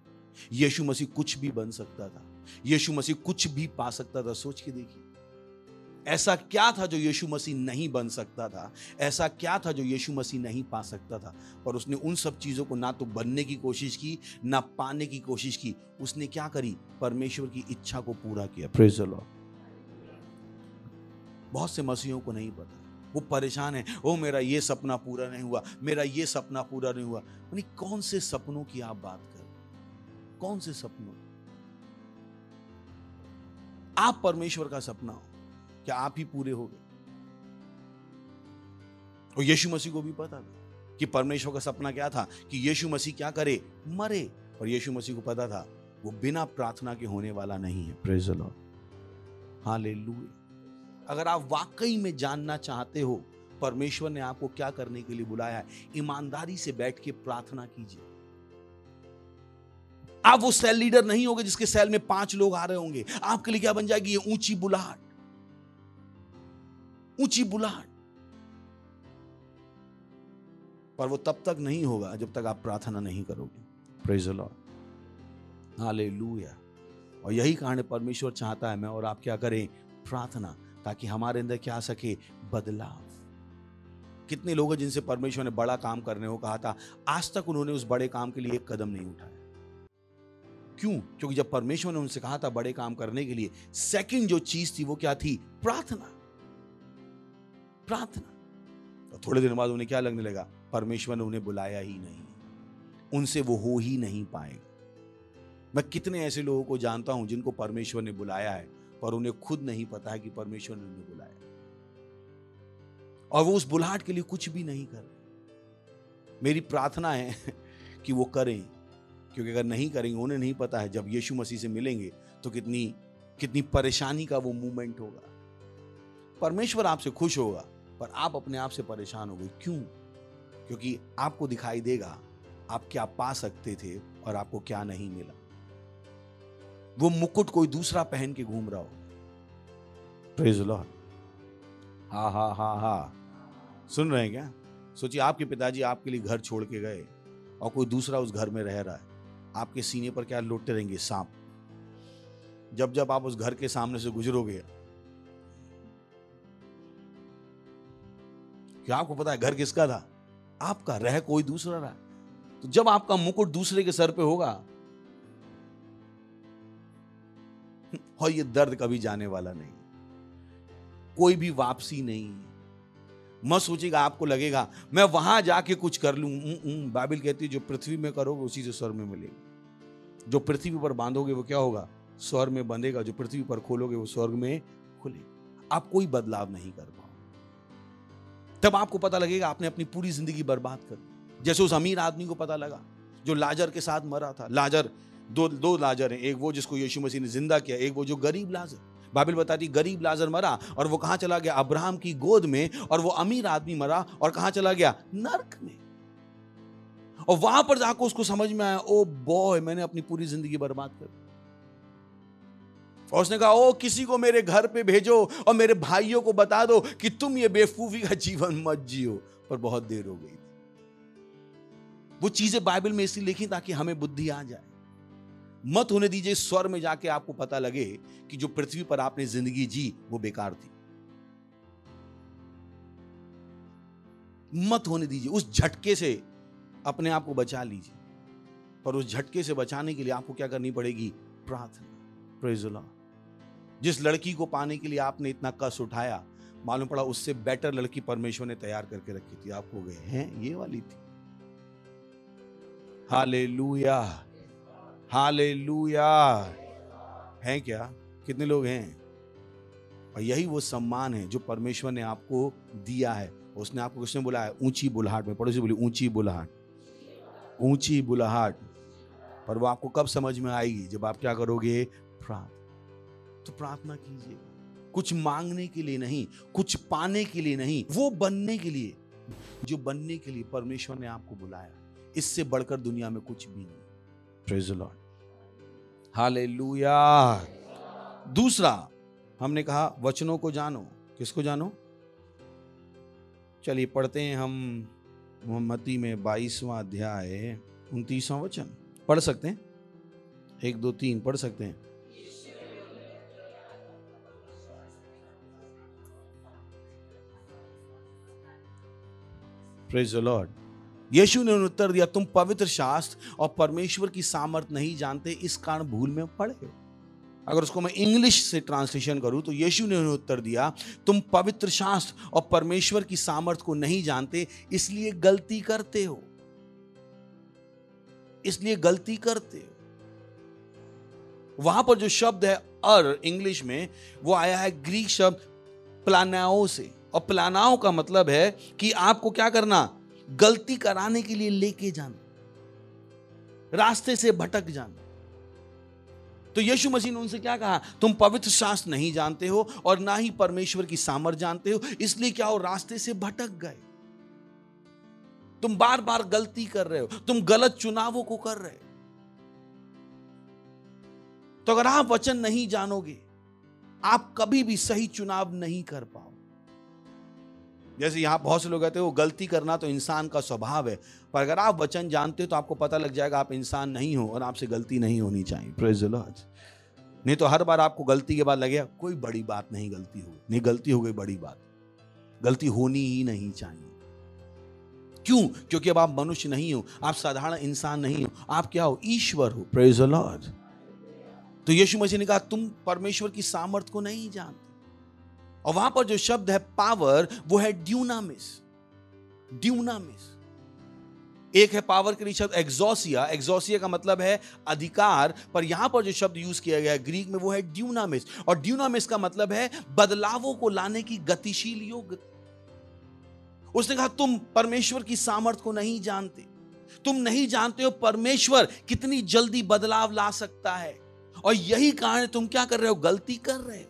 यीशु मसीह कुछ भी बन सकता था, यीशु मसीह कुछ भी पा सकता था। सोच के देखिए, ऐसा क्या था जो यीशु मसीह नहीं बन सकता था, ऐसा क्या था जो यीशु मसीह नहीं पा सकता था। पर उसने उन सब चीजों को ना तो बनने की कोशिश की ना पाने की कोशिश की। उसने क्या करी, परमेश्वर की इच्छा को पूरा किया। Praise the Lord. बहुत से मसीहों को नहीं पता, वो परेशान है, ओ मेरा ये सपना पूरा नहीं हुआ, मेरा ये सपना पूरा नहीं हुआ। यानी कौन से सपनों की आप बात कर, कौन से सपनों? आप परमेश्वर का सपना हो, क्या आप ही पूरे हो गए? और यीशु मसीह को भी पता था कि परमेश्वर का सपना क्या था, कि यीशु मसीह क्या करे, मरे। और यीशु मसीह को पता था वो बिना प्रार्थना के होने वाला नहीं है। Praise the lord, hallelujah. अगर आप वाकई में जानना चाहते हो परमेश्वर ने आपको क्या करने के लिए बुलाया है, ईमानदारी से बैठ के प्रार्थना कीजिए। आप वो सेल लीडर नहीं होगे जिसके सेल में 5 लोग आ रहे होंगे। आपके लिए क्या बन जाएगी, ये ऊंची बुलाहट, ऊंची बुलाहट। पर वो तब तक नहीं होगा जब तक आप प्रार्थना नहीं करोगे। Praise the lord, hallelujah. और यही कारण है परमेश्वर चाहता है मैं और आप क्या करें, प्रार्थना, ताकि हमारे अंदर क्या आ सके, बदलाव। कितने लोग हैं जिनसे परमेश्वर ने बड़ा काम करने को कहा था, आज तक उन्होंने उस बड़े काम के लिए एक कदम नहीं उठाया। क्यों? क्योंकि जब परमेश्वर ने उनसे कहा था बड़े काम करने के लिए, सेकंड जो चीज थी वो क्या थी, प्रार्थना। प्रार्थना। तो थोड़े दिन बाद उन्हें क्या लगने लगा, परमेश्वर ने उन्हें बुलाया ही नहीं, उनसे वो हो ही नहीं पाएगा। मैं कितने ऐसे लोगों को जानता हूं जिनको परमेश्वर ने बुलाया है पर उन्हें खुद नहीं पता है कि परमेश्वर ने उन्हें बुलाया, और वो उस बुलाहट के लिए कुछ भी नहीं कर रहे। मेरी प्रार्थना है कि वो करें, क्योंकि अगर नहीं करेंगे, उन्हें नहीं पता है जब यीशु मसीह से मिलेंगे तो कितनी परेशानी का वो मूवमेंट होगा। परमेश्वर आपसे खुश होगा पर आप अपने आप से परेशान हो गए। क्यों? क्योंकि आपको दिखाई देगा आप क्या पा सकते थे और आपको क्या नहीं मिला। वो मुकुट कोई दूसरा पहन के घूम रहा हो। प्रेज द लॉर्ड, हा हा हा हा। सुन रहे हैं क्या? सोचिए आपके पिताजी आपके लिए घर छोड़ के गए और कोई दूसरा उस घर में रह रहा है। आपके सीने पर क्या लौटते रहेंगे, सांप। जब जब आप उस घर के सामने से गुजरोगे, कि आपको पता है घर किसका था? आपका। रह कोई दूसरा रहा। तो जब आपका मुकुट दूसरे के सर पे होगा और ये दर्द कभी जाने वाला नहीं, कोई भी वापसी नहीं है। मत सोचिएगा आपको लगेगा मैं वहां जाके कुछ कर लूं। बाइबल कहती है जो पृथ्वी में करोगे उसी से स्वर्ग में मिलेगा। जो पृथ्वी पर बांधोगे वो क्या होगा? स्वर्ग में बंधेगा। जो पृथ्वी पर खोलोगे वो स्वर्ग में खुलेगा। आप कोई बदलाव नहीं कर पाओगे। तब आपको पता लगेगा आपने अपनी पूरी जिंदगी बर्बाद कर दी। जैसे उस अमीर आदमी को पता लगा जो लाजर के साथ मरा था। लाजर, दो लाजर हैं, एक वो जिसको यीशु मसीह ने जिंदा किया, एक वो जो गरीब लाजर। बाइबल बताती गरीब लाजर मरा और वो कहां चला गया? अब्राहम की गोद में। और वो अमीर आदमी मरा और कहां चला गया? नर्क में। और वहां पर जाकर उसको समझ में आया, ओ बॉय, मैंने अपनी पूरी जिंदगी बर्बाद कर दी। और उसने कहा, ओ किसी को मेरे घर पे भेजो और मेरे भाइयों को बता दो कि तुम ये बेवकूफी का जीवन मत जियो। पर बहुत देर हो गई थी। वो चीजें बाइबल में इसलिए लिखी ताकि हमें बुद्धि आ जाए। मत होने दीजिए स्वर्ग में जाके आपको पता लगे कि जो पृथ्वी पर आपने जिंदगी जी वो बेकार थी। मत होने दीजिए। उस झटके से अपने आप को बचा लीजिए। पर उस झटके से बचाने के लिए आपको क्या करनी पड़ेगी? प्रार्थना। Praise the Lord. जिस लड़की को पाने के लिए आपने इतना कष्ट उठाया, मालूम पड़ा उससे बेटर लड़की परमेश्वर ने तैयार करके रखी थी। आप हो गए हैं ये वाली थी। Hallelujah, hallelujah. हैं क्या? कितने लोग हैं? और यही वो सम्मान है जो परमेश्वर ने आपको दिया है। उसने आपको किसने बुलाया? ऊंची बुलाहट में। पड़ोसी बोली ऊंची बुलाहट, ऊंची बुलाहट। पर वो आपको कब समझ में आएगी? जब आप क्या करोगे? प्रार्थना। तो प्रार्थना कीजिए। कुछ मांगने के लिए नहीं, कुछ पाने के लिए नहीं, वो बनने के लिए जो बनने के लिए परमेश्वर ने आपको बुलाया। इससे बढ़कर दुनिया में कुछ भी नहीं। Praise the lord, hallelujah. दूसरा हमने कहा वचनों को जानो। किसको जानो? चलिए पढ़ते हैं हम मत्ती में 22वां अध्याय 29वां वचन। पढ़ सकते हैं? 1 2 3 पढ़ सकते हैं। Praise the lord. यीशु ने उत्तर दिया, तुम पवित्र शास्त्र और परमेश्वर की सामर्थ नहीं जानते, इस कारण भूल में पड़े हो। अगर उसको मैं इंग्लिश से ट्रांसलेशन करूं तो यीशु ने उत्तर दिया, तुम पवित्र शास्त्र और परमेश्वर की सामर्थ को नहीं जानते, इसलिए गलती करते हो। इसलिए गलती करते हो। वहां पर जो शब्द है अर इंग्लिश में, वो आया है ग्रीक शब्द प्लानाओ से। और प्लानाओ का मतलब है कि आपको क्या करना? गलती कराने के लिए लेके जाना, रास्ते से भटक जाना। तो यीशु मसीह ने उनसे क्या कहा? तुम पवित्र शास्त्र नहीं जानते हो और ना ही परमेश्वर की सामर्थ जानते हो, इसलिए क्या हो? रास्ते से भटक गए। तुम बार बार गलती कर रहे हो, तुम गलत चुनावों को कर रहे हो। तो अगर आप वचन नहीं जानोगे, आप कभी भी सही चुनाव नहीं कर पाओ। जैसे यहां बहुत से लोग कहते हैं वो गलती करना तो इंसान का स्वभाव है, पर अगर आप वचन जानते हो तो आपको पता लग जाएगा आप इंसान नहीं हो और आपसे गलती नहीं होनी चाहिए। Praise the Lord. नहीं तो हर बार आपको गलती के बाद लगेगा कोई बड़ी बात नहीं, गलती हो गई। नहीं, गलती हो गई बड़ी बात। गलती होनी ही नहीं चाहिए। क्यों? क्योंकि अब आप मनुष्य नहीं हो, आप साधारण इंसान नहीं हो, आप क्या हो? ईश्वर हो। Praise the Lord. तो यीशु मसीह ने कहा तुम परमेश्वर की सामर्थ को नहीं जानते। और वहां पर जो शब्द है पावर, वो है ड्यूनामिस। ड्यूनामिस। एक है पावर के लिए शब्द एक्सोसिया। एक्सोसिया का मतलब है अधिकार, पर यहां पर जो शब्द यूज किया गया है ग्रीक में, वो है ड्यूनामिस। और ड्यूनामिस का मतलब है बदलावों को लाने की गतिशील योग्यता। उसने कहा तुम परमेश्वर की सामर्थ को नहीं जानते। तुम नहीं जानते हो परमेश्वर कितनी जल्दी बदलाव ला सकता है। और यही कारण तुम क्या कर रहे हो? गलती कर रहे हो।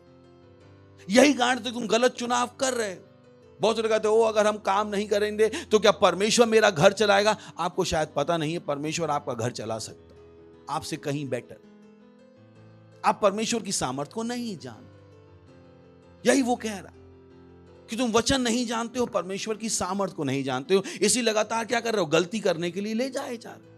यही कारण तो तुम गलत चुनाव कर रहे हो। बहुत से लोग कहते हो अगर हम काम नहीं करेंगे तो क्या परमेश्वर मेरा घर चलाएगा? आपको शायद पता नहीं है, परमेश्वर आपका घर चला सकता है, आपसे कहीं बेटर। आप परमेश्वर की सामर्थ को नहीं जानते। यही वो कह रहा कि तुम वचन नहीं जानते हो, परमेश्वर की सामर्थ को नहीं जानते हो, इसी लगातार क्या कर रहे हो? गलती करने के लिए ले जाए जा रहे।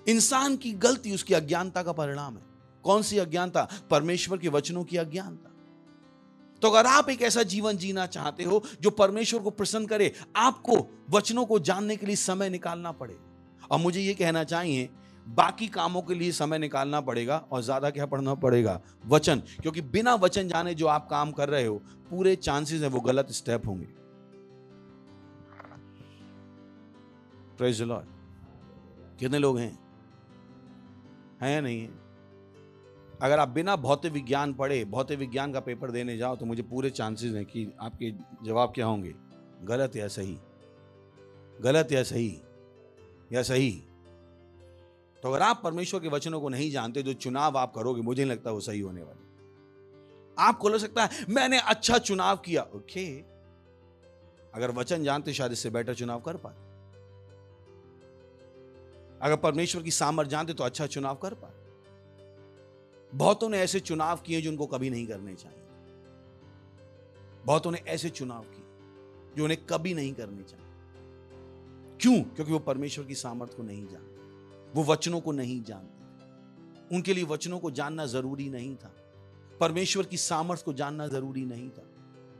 इंसान की गलती उसकी अज्ञानता का परिणाम है। कौन सी अज्ञानता? परमेश्वर के वचनों की अज्ञानता। तो अगर आप एक ऐसा जीवन जीना चाहते हो जो परमेश्वर को प्रसन्न करे, आपको वचनों को जानने के लिए समय निकालना पड़ेगा। और मुझे ये कहना चाहिए, बाकी कामों के लिए समय निकालना पड़ेगा और ज्यादा क्या पढ़ना पड़ेगा? वचन। क्योंकि बिना वचन जाने जो आप काम कर रहे हो, पूरे चांसेस है वो गलत स्टेप होंगे। Praise the Lord. कितने लोग हैं या नहीं है? अगर आप बिना भौतिक विज्ञान पढ़े भौतिक विज्ञान का पेपर देने जाओ तो मुझे पूरे चांसेस हैं कि आपके जवाब क्या होंगे? गलत या सही, गलत या सही, या सही। तो अगर आप परमेश्वर के वचनों को नहीं जानते, जो चुनाव आप करोगे, मुझे नहीं लगता वो सही होने वाला। आपको लग सकता है मैंने अच्छा चुनाव किया, ओके, अगर वचन जानते शायद इससे बेटर चुनाव कर पाते। अगर परमेश्वर की सामर्थ जानते तो अच्छा चुनाव कर पाते। बहुतों ने ऐसे चुनाव किए जो उनको कभी नहीं करने चाहिए। बहुतों ने ऐसे चुनाव किए जो उन्हें कभी नहीं करने चाहिए। क्यों? क्योंकि वो परमेश्वर की सामर्थ को नहीं जानते, वो वचनों को नहीं जानते। उनके लिए वचनों को जानना जरूरी नहीं था, परमेश्वर की सामर्थ को जानना जरूरी नहीं था।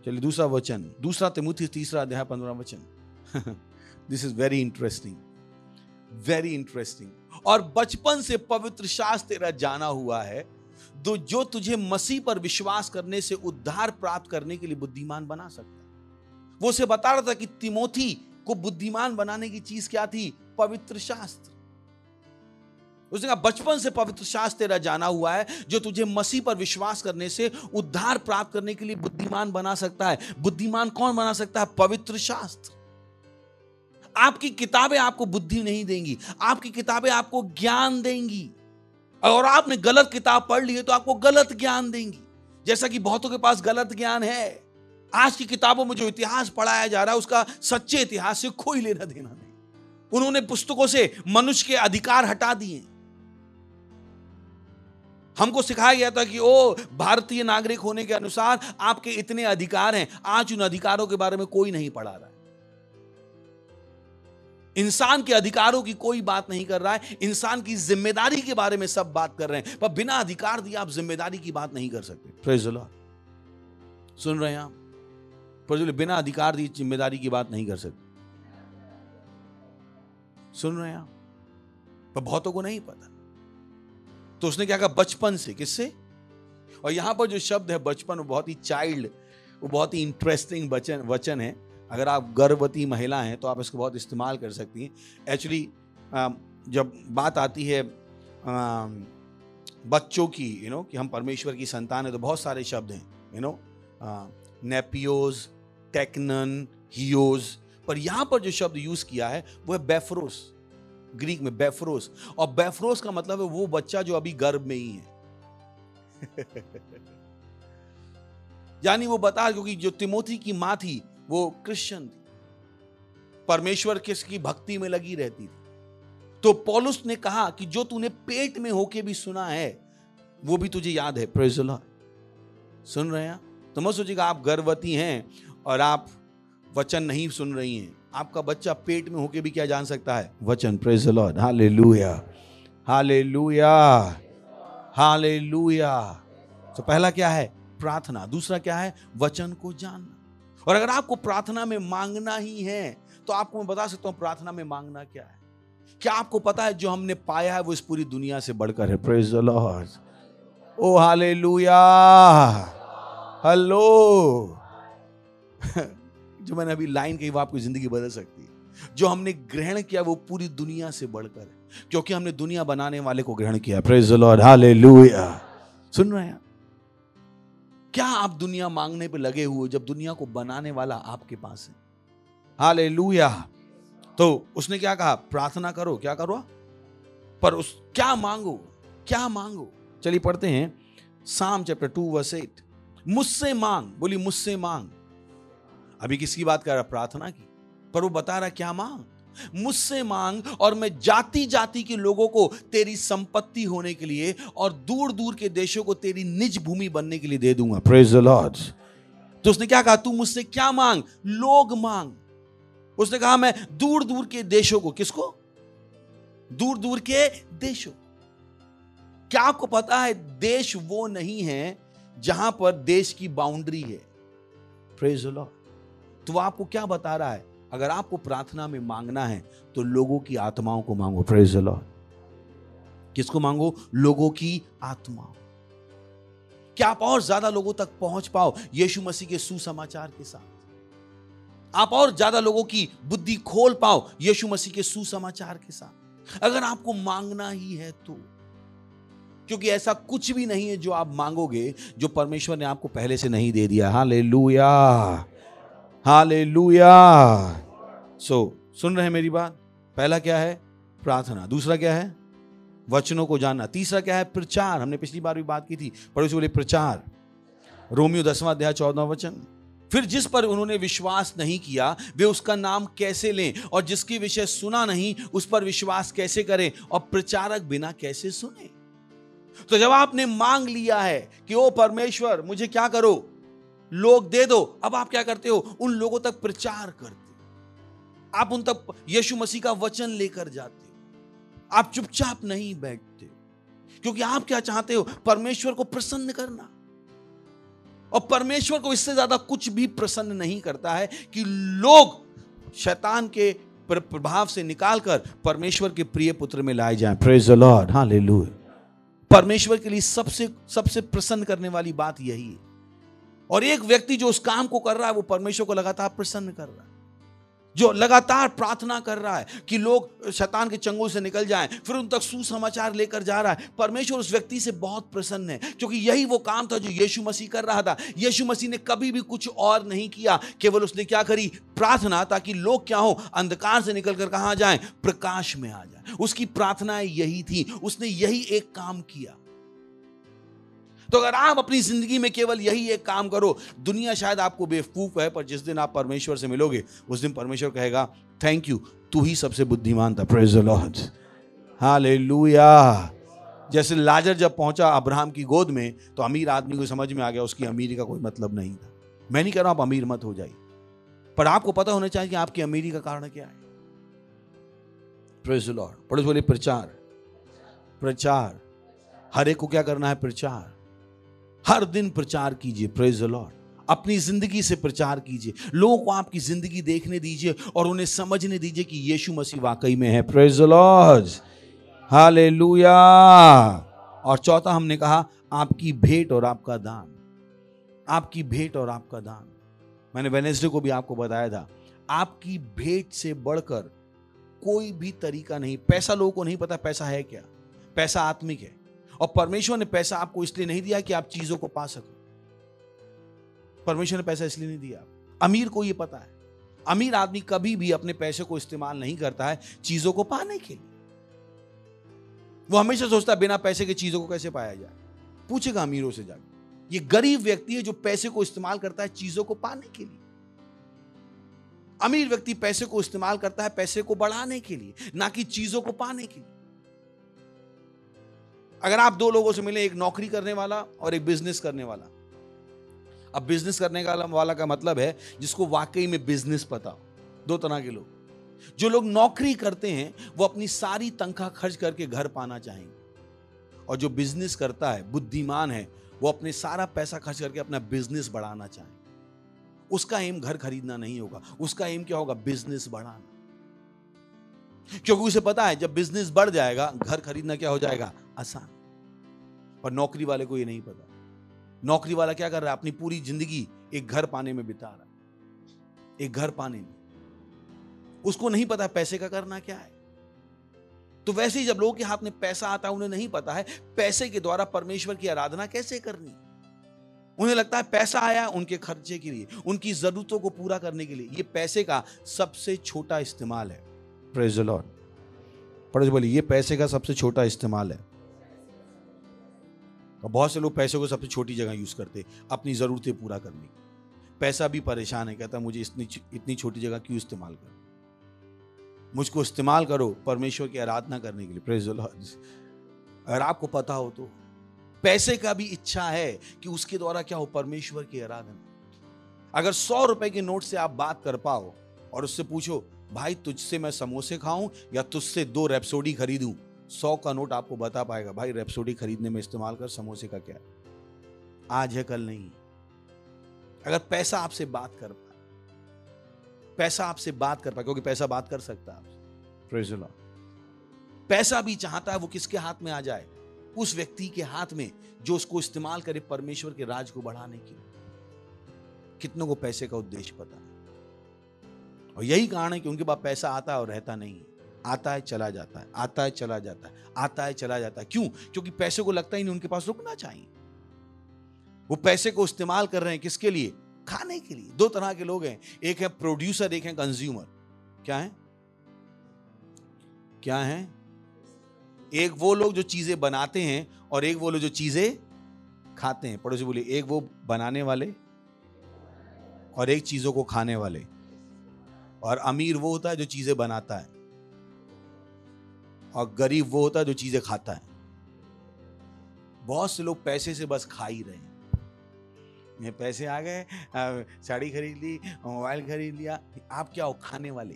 चलिए दूसरा वचन, दूसरा तिमुथी 3 अध्याय 15 वचन। This is very interesting, very interesting. और बचपन से पवित्र शास्त्र तेरा जाना हुआ है, जो तुझे मसीह पर विश्वास करने से उद्धार प्राप्त करने के लिए बुद्धिमान बना सकता है। वो उसे बता रहा था कि तिमोथी को बुद्धिमान बनाने की चीज क्या थी? पवित्र शास्त्र। उसने कहा बचपन से पवित्र शास्त्र तेरा जाना हुआ है, जो तुझे मसीह पर विश्वास करने से उद्धार प्राप्त करने के लिए बुद्धिमान बना सकता है। बुद्धिमान कौन बना सकता है? पवित्र शास्त्र। आपकी किताबें आपको बुद्धि नहीं देंगी, आपकी किताबें आपको ज्ञान देंगी। और आपने गलत किताब पढ़ ली है तो आपको गलत ज्ञान देंगी, जैसा कि बहुतों के पास गलत ज्ञान है। आज की किताबों में जो इतिहास पढ़ाया जा रहा है उसका सच्चे इतिहास से कोई लेना देना नहीं। उन्होंने पुस्तकों से मनुष्य के अधिकार हटा दिए। हमको सिखाया गया था कि ओ भारतीय नागरिक होने के अनुसार आपके इतने अधिकार हैं। आज उन अधिकारों के बारे में कोई नहीं पढ़ा रहा है। इंसान के अधिकारों की कोई बात नहीं कर रहा है, इंसान की जिम्मेदारी के बारे में सब बात कर रहे हैं। पर बिना अधिकार दिए आप जिम्मेदारी की बात नहीं कर सकते। Praise the Lord. सुन रहे हैं आप? बिना अधिकार दिए जिम्मेदारी की बात नहीं कर सकते। सुन रहे हैं आप? पर बहुतों को नहीं पता। तो उसने क्या कहा? बचपन से। किससे? और यहां पर जो शब्द है बचपन, वो बहुत ही चाइल्ड, वो बहुत ही इंटरेस्टिंग वचन है। अगर आप गर्भवती महिला हैं तो आप इसको बहुत इस्तेमाल कर सकती हैं। एक्चुअली जब बात आती है बच्चों की, कि हम परमेश्वर की संतान है, तो बहुत सारे शब्द हैं, नेपियोज, टेक्नन, हियोज। पर यहां पर जो शब्द यूज किया है वो है बेफरोस, ग्रीक में बेफरोस। और बेफरोस का मतलब है वो बच्चा जो अभी गर्भ में ही है। यानी वो बता, क्योंकि जो तिमोथी की मां थी वो क्रिश्चियन थी, परमेश्वर की भक्ति में लगी रहती थी। तो पौलुस ने कहा कि जो तूने पेट में होके भी सुना है वो भी तुझे याद है। Praise the Lord. सुन रहे हैं? तो मत सोचिएगा आप गर्भवती हैं और आप वचन नहीं सुन रही हैं। आपका बच्चा पेट में होके भी क्या जान सकता है? वचन। Praise the lord. Hallelujah, hallelujah, hallelujah. तो पहला क्या है? प्रार्थना। दूसरा क्या है? वचन को जानना। और अगर आपको प्रार्थना में मांगना ही है तो आपको मैं बता सकता हूं प्रार्थना में मांगना क्या है। क्या आपको पता है जो हमने पाया है वो इस पूरी दुनिया से बढ़कर है? Praise the lord. Oh hallelujah, hello. जो मैंने अभी लाइन कही वो आपकी जिंदगी बदल सकती है। जो हमने ग्रहण किया वो पूरी दुनिया से बढ़कर है, क्योंकि हमने दुनिया बनाने वाले को ग्रहण किया। Praise the lord, hallelujah. सुन रहे हैं? क्या आप दुनिया मांगने पे लगे हुए जब दुनिया को बनाने वाला आपके पास है? हालेलुया। तो उसने क्या कहा? प्रार्थना करो। क्या करो? पर क्या मांगो? क्या मांगो? चलिए पढ़ते हैं साम चैप्टर 2 वर्स 8। मुझसे मांग। बोली मुझसे मांग। अभी किसकी बात कर रहा? प्रार्थना की। पर वो बता रहा क्या मांग? मुझसे मांग और मैं जाति जाति के लोगों को तेरी संपत्ति होने के लिए और दूर दूर के देशों को तेरी निज भूमि बनने के लिए दे दूंगा। Praise the Lord. तो उसने क्या कहा? तू मुझसे क्या मांग? लोग मांग। उसने कहा मैं दूर दूर के देशों को। किसको? दूर दूर के देशों। क्या आपको पता है देश वो नहीं है जहां पर देश की बाउंड्री है? Praise the Lord. तो वो आपको क्या बता रहा है? अगर आपको प्रार्थना में मांगना है तो लोगों की आत्माओं को मांगो। Praise the Lord. किसको मांगो? लोगों की आत्माओं। क्या आप और ज्यादा लोगों तक पहुंच पाओ यीशु मसीह के सुसमाचार के साथ? आप और ज्यादा लोगों की बुद्धि खोल पाओ यीशु मसीह के सुसमाचार के साथ, अगर आपको मांगना ही है तो। क्योंकि ऐसा कुछ भी नहीं है जो आप मांगोगे जो परमेश्वर ने आपको पहले से नहीं दे दिया। Hallelujah, hallelujah. सुन रहे हैं मेरी बात? पहला क्या है? प्रार्थना। दूसरा क्या है? वचनों को जानना। तीसरा क्या है? प्रचार। हमने पिछली बार भी बात की थी, पड़ोसी बोले प्रचार। रोमियो 10वां अध्याय 14वां वचन। फिर जिस पर उन्होंने विश्वास नहीं किया वे उसका नाम कैसे लें, और जिसके विषय सुना नहीं उस पर विश्वास कैसे करें, और प्रचारक बिना कैसे सुने। तो जब आपने मांग लिया है कि ओ परमेश्वर मुझे क्या करो, लोग दे दो, अब आप क्या करते हो? उन लोगों तक प्रचार करते हो। आप उन तक यीशु मसीह का वचन लेकर जाते हो। आप चुपचाप नहीं बैठते, क्योंकि आप क्या चाहते हो? परमेश्वर को प्रसन्न करना। और परमेश्वर को इससे ज्यादा कुछ भी प्रसन्न नहीं करता है कि लोग शैतान के प्रभाव से निकालकर परमेश्वर के प्रिय पुत्र में लाए जाएं। Praise the lord, hallelujah. परमेश्वर के लिए सबसे प्रसन्न करने वाली बात यही है। और एक व्यक्ति जो उस काम को कर रहा है वो परमेश्वर को लगातार प्रसन्न कर रहा है, जो लगातार प्रार्थना कर रहा है कि लोग शैतान के चंगुल से निकल जाएं, फिर उन तक सुसमाचार लेकर जा रहा है। परमेश्वर उस व्यक्ति से बहुत प्रसन्न है, क्योंकि यही वो काम था जो यीशु मसीह कर रहा था। यीशु मसीह ने कभी भी कुछ और नहीं किया, केवल उसने क्या करी? प्रार्थना, ताकि लोग क्या हो? अंधकार से निकलकर कहां जाएं? प्रकाश में आ जाएं। उसकी प्रार्थनाएं यही थी, उसने यही एक काम किया। तो अगर आप अपनी जिंदगी में केवल यही एक काम करो, दुनिया शायद आपको बेवकूफ है, पर जिस दिन आप परमेश्वर से मिलोगे उस दिन परमेश्वर कहेगा थैंक यू, तू ही सबसे बुद्धिमान था। Praise the lord, hallelujah. जैसे लाजर जब पहुंचा अब्राहम की गोद में, तो अमीर आदमी को समझ में आ गया उसकी अमीरी का कोई मतलब नहीं था। मैं नहीं कह रहा हूं आप अमीर मत हो जाइए, पर आपको पता होना चाहिए कि आपकी अमीरी का कारण क्या है। Praise the Lord. पढ़ो बोले प्रचार, प्रचार। हर एक को क्या करना है? प्रचार। हर दिन प्रचार कीजिए। Praise the Lord. अपनी जिंदगी से प्रचार कीजिए, लोगों को आपकी जिंदगी देखने दीजिए और उन्हें समझने दीजिए कि यीशु मसीह वाकई में है। Praise the lord, hallelujah. और चौथा हमने कहा आपकी भेंट और आपका दान। आपकी भेंट और आपका दान। मैंने वेडनेसडे को भी आपको बताया था, आपकी भेंट से बढ़कर कोई भी तरीका नहीं। पैसा लोगों को नहीं पता पैसा है क्या। पैसा आत्मिक है, और परमेश्वर ने पैसा आपको इसलिए नहीं दिया कि आप चीजों को पा सको। परमेश्वर ने पैसा इसलिए नहीं दिया। अमीर को यह पता है, अमीर आदमी कभी भी अपने पैसे को इस्तेमाल नहीं करता है चीजों को पाने के लिए। वो हमेशा सोचता है बिना पैसे के चीजों को कैसे पाया जाए। पूछेगा अमीरों से जाकर। ये गरीब व्यक्ति है जो पैसे को इस्तेमाल करता है चीजों को पाने के लिए। अमीर व्यक्ति पैसे को इस्तेमाल करता है पैसे को बढ़ाने के लिए, ना कि चीजों को पाने के लिए। अगर आप दो लोगों से मिले, एक नौकरी करने वाला और एक बिजनेस करने वाला। अब बिजनेस करने वाला का मतलब है जिसको वाकई में बिजनेस पता हो। दो तरह के लोग। जो लोग नौकरी करते हैं वो अपनी सारी तनख्वाह खर्च करके घर पाना चाहेंगे, और जो बिजनेस करता है, बुद्धिमान है, वो अपने सारा पैसा खर्च करके अपना बिजनेस बढ़ाना चाहेंगे। उसका एम घर खरीदना नहीं होगा, उसका एम क्या होगा? बिजनेस बढ़ाना। क्योंकि उसे पता है जब बिजनेस बढ़ जाएगा घर खरीदना क्या हो जाएगा? आसान। और नौकरी वाले को ये नहीं पता। नौकरी वाला क्या कर रहा है? अपनी पूरी जिंदगी एक घर पाने में बिता रहा है, एक घर पाने में। उसको नहीं पता पैसे का करना क्या है। तो वैसे ही जब लोगों के हाथ में पैसा आता है, उन्हें नहीं पता है पैसे के द्वारा परमेश्वर की आराधना कैसे करनी। उन्हें लगता है पैसा आया उनके खर्चे के लिए, उनकी जरूरतों को पूरा करने के लिए। ये पैसे का सबसे छोटा इस्तेमाल है। Praise the Lord. पढ़ो बोलिए, ये पैसे का सबसे छोटा इस्तेमाल है। और बहुत से लोग पैसे को सबसे छोटी जगह यूज करते अपनी जरूरतें पूरा करने की। पैसा भी परेशान है, कहता मुझे इतनी छोटी जगह क्यों इस्तेमाल करो, मुझको इस्तेमाल करो परमेश्वर की आराधना करने के लिए। Praise the Lord. अगर आपको पता हो तो पैसे का भी इच्छा है कि उसके द्वारा क्या हो? परमेश्वर की आराधना। अगर 100 रुपए के नोट से आप बात कर पाओ और उससे पूछो भाई तुझसे मैं समोसे खाऊं या तुझसे 2 रैप्सोडी खरीदूं, 100 का नोट आपको बता पाएगा भाई रैप्सोडी खरीदने में इस्तेमाल कर, समोसे का क्या, आज है कल नहीं। अगर पैसा आपसे बात कर पाए, पैसा आपसे बात कर पाए, क्योंकि पैसा बात कर सकता है आपसे, प्रेज़ द लॉर्ड। पैसा भी चाहता है वो किसके हाथ में आ जाए? उस व्यक्ति के हाथ में जो उसको इस्तेमाल करे परमेश्वर के राज को बढ़ाने के लिए। कितनों को पैसे का उद्देश्य पता है, और यही कारण है कि उनके पास पैसा आता है और रहता नहीं है। आता है चला जाता है, आता है चला जाता है, आता है चला जाता है। क्यों? क्योंकि पैसे को लगता ही नहीं उनके पास रुकना चाहिए। वो पैसे को इस्तेमाल कर रहे हैं किसके लिए? खाने के लिए। दो तरह के लोग हैं, एक है प्रोड्यूसर, एक है कंज्यूमर। क्या है? क्या है? एक वो लोग जो चीजें बनाते हैं और एक वो लोग जो चीजें खाते हैं। पड़ोसी बोलिए, एक वो बनाने वाले और एक चीजों को खाने वाले। और अमीर वो होता है जो चीजें बनाता है, और गरीब वो होता है जो चीजें खाता है। बहुत से लोग पैसे से बस खा ही रहे हैं। ये पैसे आ गए, साड़ी खरीद ली, मोबाइल खरीद लिया। आप क्या हो? खाने वाले।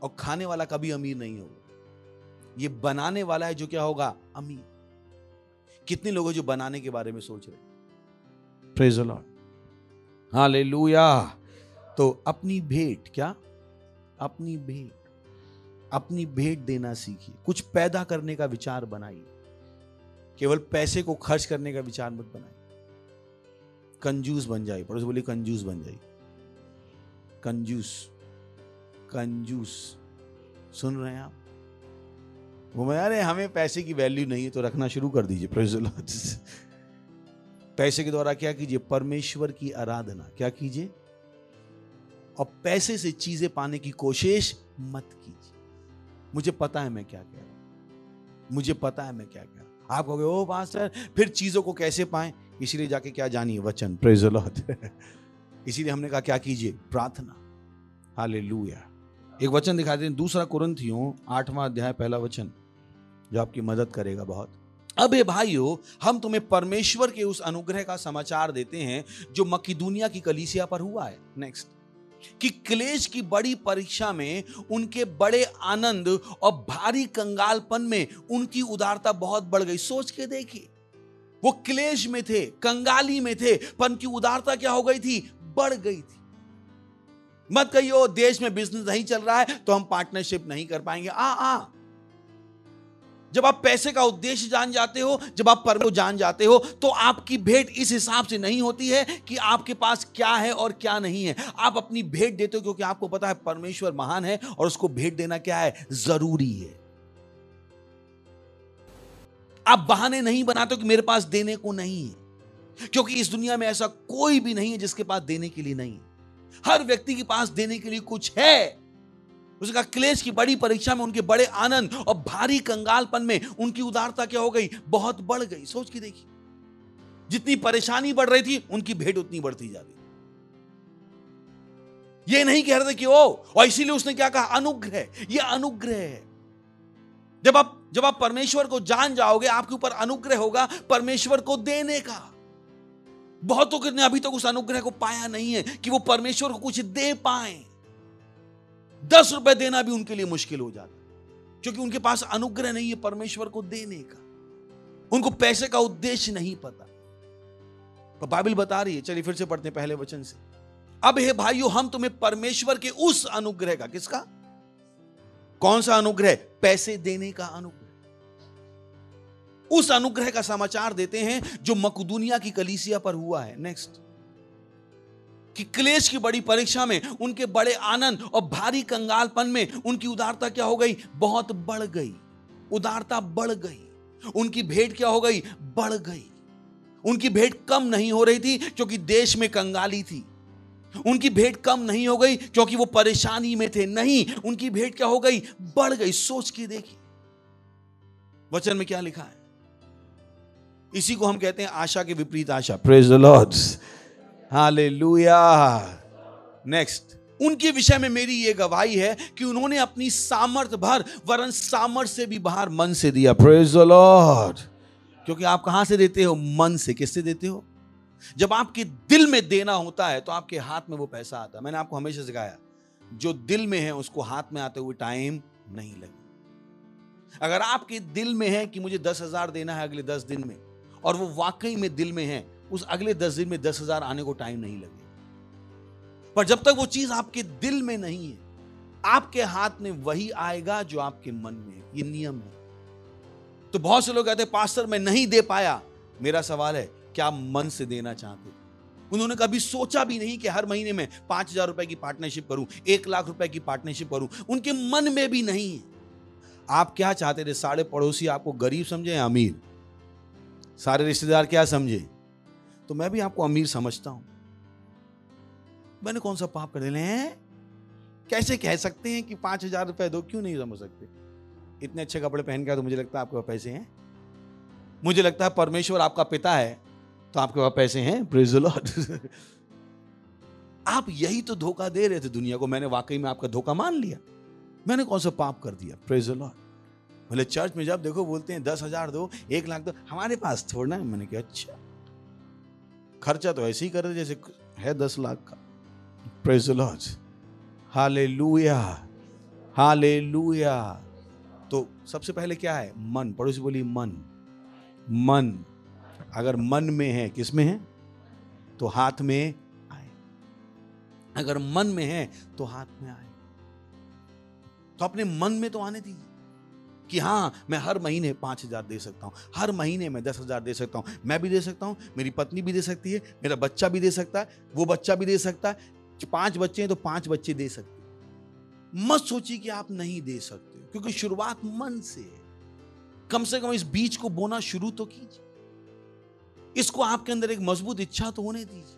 और खाने वाला कभी अमीर नहीं होगा। ये बनाने वाला है जो क्या होगा? अमीर। कितने लोग हैं जो बनाने के बारे में सोच रहे हैं? Praise the lord, hallelujah. तो अपनी भेंट, क्या? अपनी भेंट देना सीखिए। कुछ पैदा करने का विचार बनाइए। केवल पैसे को खर्च करने का विचार मत बनाइए। कंजूस बन जाइए। पड़ोसी बोलिए, कंजूस बन जाइए। कंजूस। सुन रहे हैं आप? वो मैं, अरे हमें पैसे की वैल्यू नहीं है, तो रखना शुरू कर दीजिए। Praise the Lord. पैसे के द्वारा क्या कीजिए? परमेश्वर की आराधना। क्या कीजिए? और पैसे से चीजें पाने की कोशिश मत कीजिए। मुझे पता है मैं क्या कह रहा हूं, मुझे पता है मैं क्या कह रहा हूं। आप कहोगे, ओ पास्टर फिर चीजों को कैसे पाएं? इसीलिए जाके क्या जानिए? वचन। Praise the Lord. इसीलिए हमने कहा क्या कीजिए? प्रार्थना। हालेलुया। एक वचन दिखा दें, 2 कुरिन्थियों 8वां अध्याय 1 वचन, जो आपकी मदद करेगा बहुत। अब हे भाइयों, हम तुम्हें परमेश्वर के उस अनुग्रह का समाचार देते हैं जो मकिदुनिया की कलीसिया पर हुआ है। नेक्स्ट, कि क्लेश की बड़ी परीक्षा में उनके बड़े आनंद और भारी कंगालपन में उनकी उदारता बहुत बढ़ गई। सोच के देखिए, वो क्लेश में थे, कंगाली में थे, पर उनकी उदारता क्या हो गई थी? बढ़ गई थी। मत कहियो देश में बिजनेस नहीं चल रहा है तो हम पार्टनरशिप नहीं कर पाएंगे। जब आप पैसे का उद्देश्य जान जाते हो, जब आप परमेश्वर को जान जाते हो, तो आपकी भेंट इस हिसाब से नहीं होती है कि आपके पास क्या है और क्या नहीं है। आप अपनी भेंट देते हो क्योंकि आपको पता है परमेश्वर महान है और उसको भेंट देना क्या है? जरूरी है। आप बहाने नहीं बनाते हो कि मेरे पास देने को नहीं है, क्योंकि इस दुनिया में ऐसा कोई भी नहीं है जिसके पास देने के लिए नहीं है। हर व्यक्ति के पास देने के लिए कुछ है। उसका क्लेश की बड़ी परीक्षा में उनके बड़े आनंद और भारी कंगालपन में उनकी उदारता क्या हो गई? बहुत बढ़ गई। सोच के देखिए, जितनी परेशानी बढ़ रही थी उनकी भेंट उतनी बढ़ती जा रही। ये नहीं कह रहे थे कि ओ, और इसीलिए उसने क्या कहा? अनुग्रह। ये अनुग्रह है। जब आप परमेश्वर को जान जाओगे, आपके ऊपर अनुग्रह होगा परमेश्वर को देने का। बहुतों ने अभी तक उस अनुग्रह को पाया नहीं है कि वो परमेश्वर को कुछ दे पाए। 10 रुपए देना भी उनके लिए मुश्किल हो जाता, क्योंकि उनके पास अनुग्रह नहीं है परमेश्वर को देने का। उनको पैसे का उद्देश्य नहीं पता। तो बाइबल बता रही है, चलिए फिर से पढ़ते हैं पहले वचन से। अब हे भाइयों, हम तुम्हें परमेश्वर के उस अनुग्रह का, किसका? कौन सा अनुग्रह? पैसे देने का अनुग्रह। उस अनुग्रह का समाचार देते हैं जो मकिदुनिया की कलीसिया पर हुआ है। नेक्स्ट, कि क्लेश की बड़ी परीक्षा में उनके बड़े आनंद और भारी कंगालपन में उनकी उदारता क्या हो गई? बहुत बढ़ गई। उदारता बढ़ गई। उनकी भेंट क्या हो गई? बढ़ गई। उनकी भेंट कम नहीं हो रही थी क्योंकि देश में कंगाली थी। उनकी भेंट कम नहीं हो गई क्योंकि वो परेशानी में थे। नहीं, उनकी भेंट क्या हो गई? बढ़ गई। सोच के देखिए वचन में क्या लिखा है। इसी को हम कहते हैं आशा के विपरीत आशा। Praise the lord, hallelujah. Next, उनके विषय में मेरी यह गवाही है कि उन्होंने अपनी सामर्थ भर, वरन सामर्थ से भी बाहर मन से दिया। Praise the Lord. क्योंकि आप कहां से देते हो? मन से। किससे देते हो? जब आपके दिल में देना होता है तो आपके हाथ में वो पैसा आता है। मैंने आपको हमेशा सिखाया, जो दिल में है उसको हाथ में आते हुए टाइम नहीं लगेगा। अगर आपके दिल में है कि मुझे 10,000 देना है अगले 10 दिन में, और वो वाकई में दिल में है, उस अगले 10 दिन में 10,000 आने को टाइम नहीं लगेगा। पर जब तक वो चीज आपके दिल में नहीं है, आपके हाथ में वही आएगा जो आपके मन में है। ये नियम है। तो बहुत से लोग कहते हैं पास्टर मैं नहीं दे पाया। मेरा सवाल है, क्या मन से देना चाहते? उन्होंने कभी सोचा भी नहीं कि हर महीने में 5,000 रुपए की पार्टनरशिप करूं, 1 लाख रुपए की पार्टनरशिप करूं। उनके मन में भी नहीं है। आप क्या चाहते थे? सारे पड़ोसी आपको गरीब समझे या अमीर? सारे रिश्तेदार क्या समझे? तो मैं भी आपको अमीर समझता हूं। मैंने कौन सा पाप कर दिया है? कैसे कह सकते हैं कि 5,000 रुपए दो? क्यों नहीं समझ सकते? इतने अच्छे कपड़े पहन के तो मुझे लगता है आपके पास पैसे हैं। मुझे लगता है परमेश्वर आपका पिता है तो आपके पास पैसे हैं। Praise the Lord. आप यही तो धोखा दे रहे थे दुनिया को। मैंने वाकई में आपका धोखा मान लिया। मैंने कौन सा पाप कर दिया? Praise the Lord. बोले चर्च में जब देखो बोलते हैं 10,000 दो, 1 लाख दो, हमारे पास थोड़ा है। मैंने कहा अच्छा, खर्चा तो ऐसे ही कर रहे जैसे है 10 लाख का। Praise the lord. Hallelujah, hallelujah. तो सबसे पहले क्या है? मन। पड़ोसी बोली मन। मन अगर मन में है, किस में है? तो हाथ में आए। अगर मन में है तो हाथ में आए। तो अपने मन में तो आने दीजिए कि हाँ मैं हर महीने 5,000 दे सकता हूं, हर महीने में 10,000 दे सकता हूं। मैं भी दे सकता हूं, मेरी पत्नी भी दे सकती है, मेरा बच्चा भी दे सकता है, वो बच्चा भी दे सकता है। 5 बच्चे हैं तो 5 बच्चे दे सकते हैं। मत सोचिए कि आप नहीं दे सकते, क्योंकि शुरुआत मन से है। कम से कम इस बीज को बोना शुरू तो कीजिए। इसको आपके अंदर एक मजबूत इच्छा तो होने दीजिए।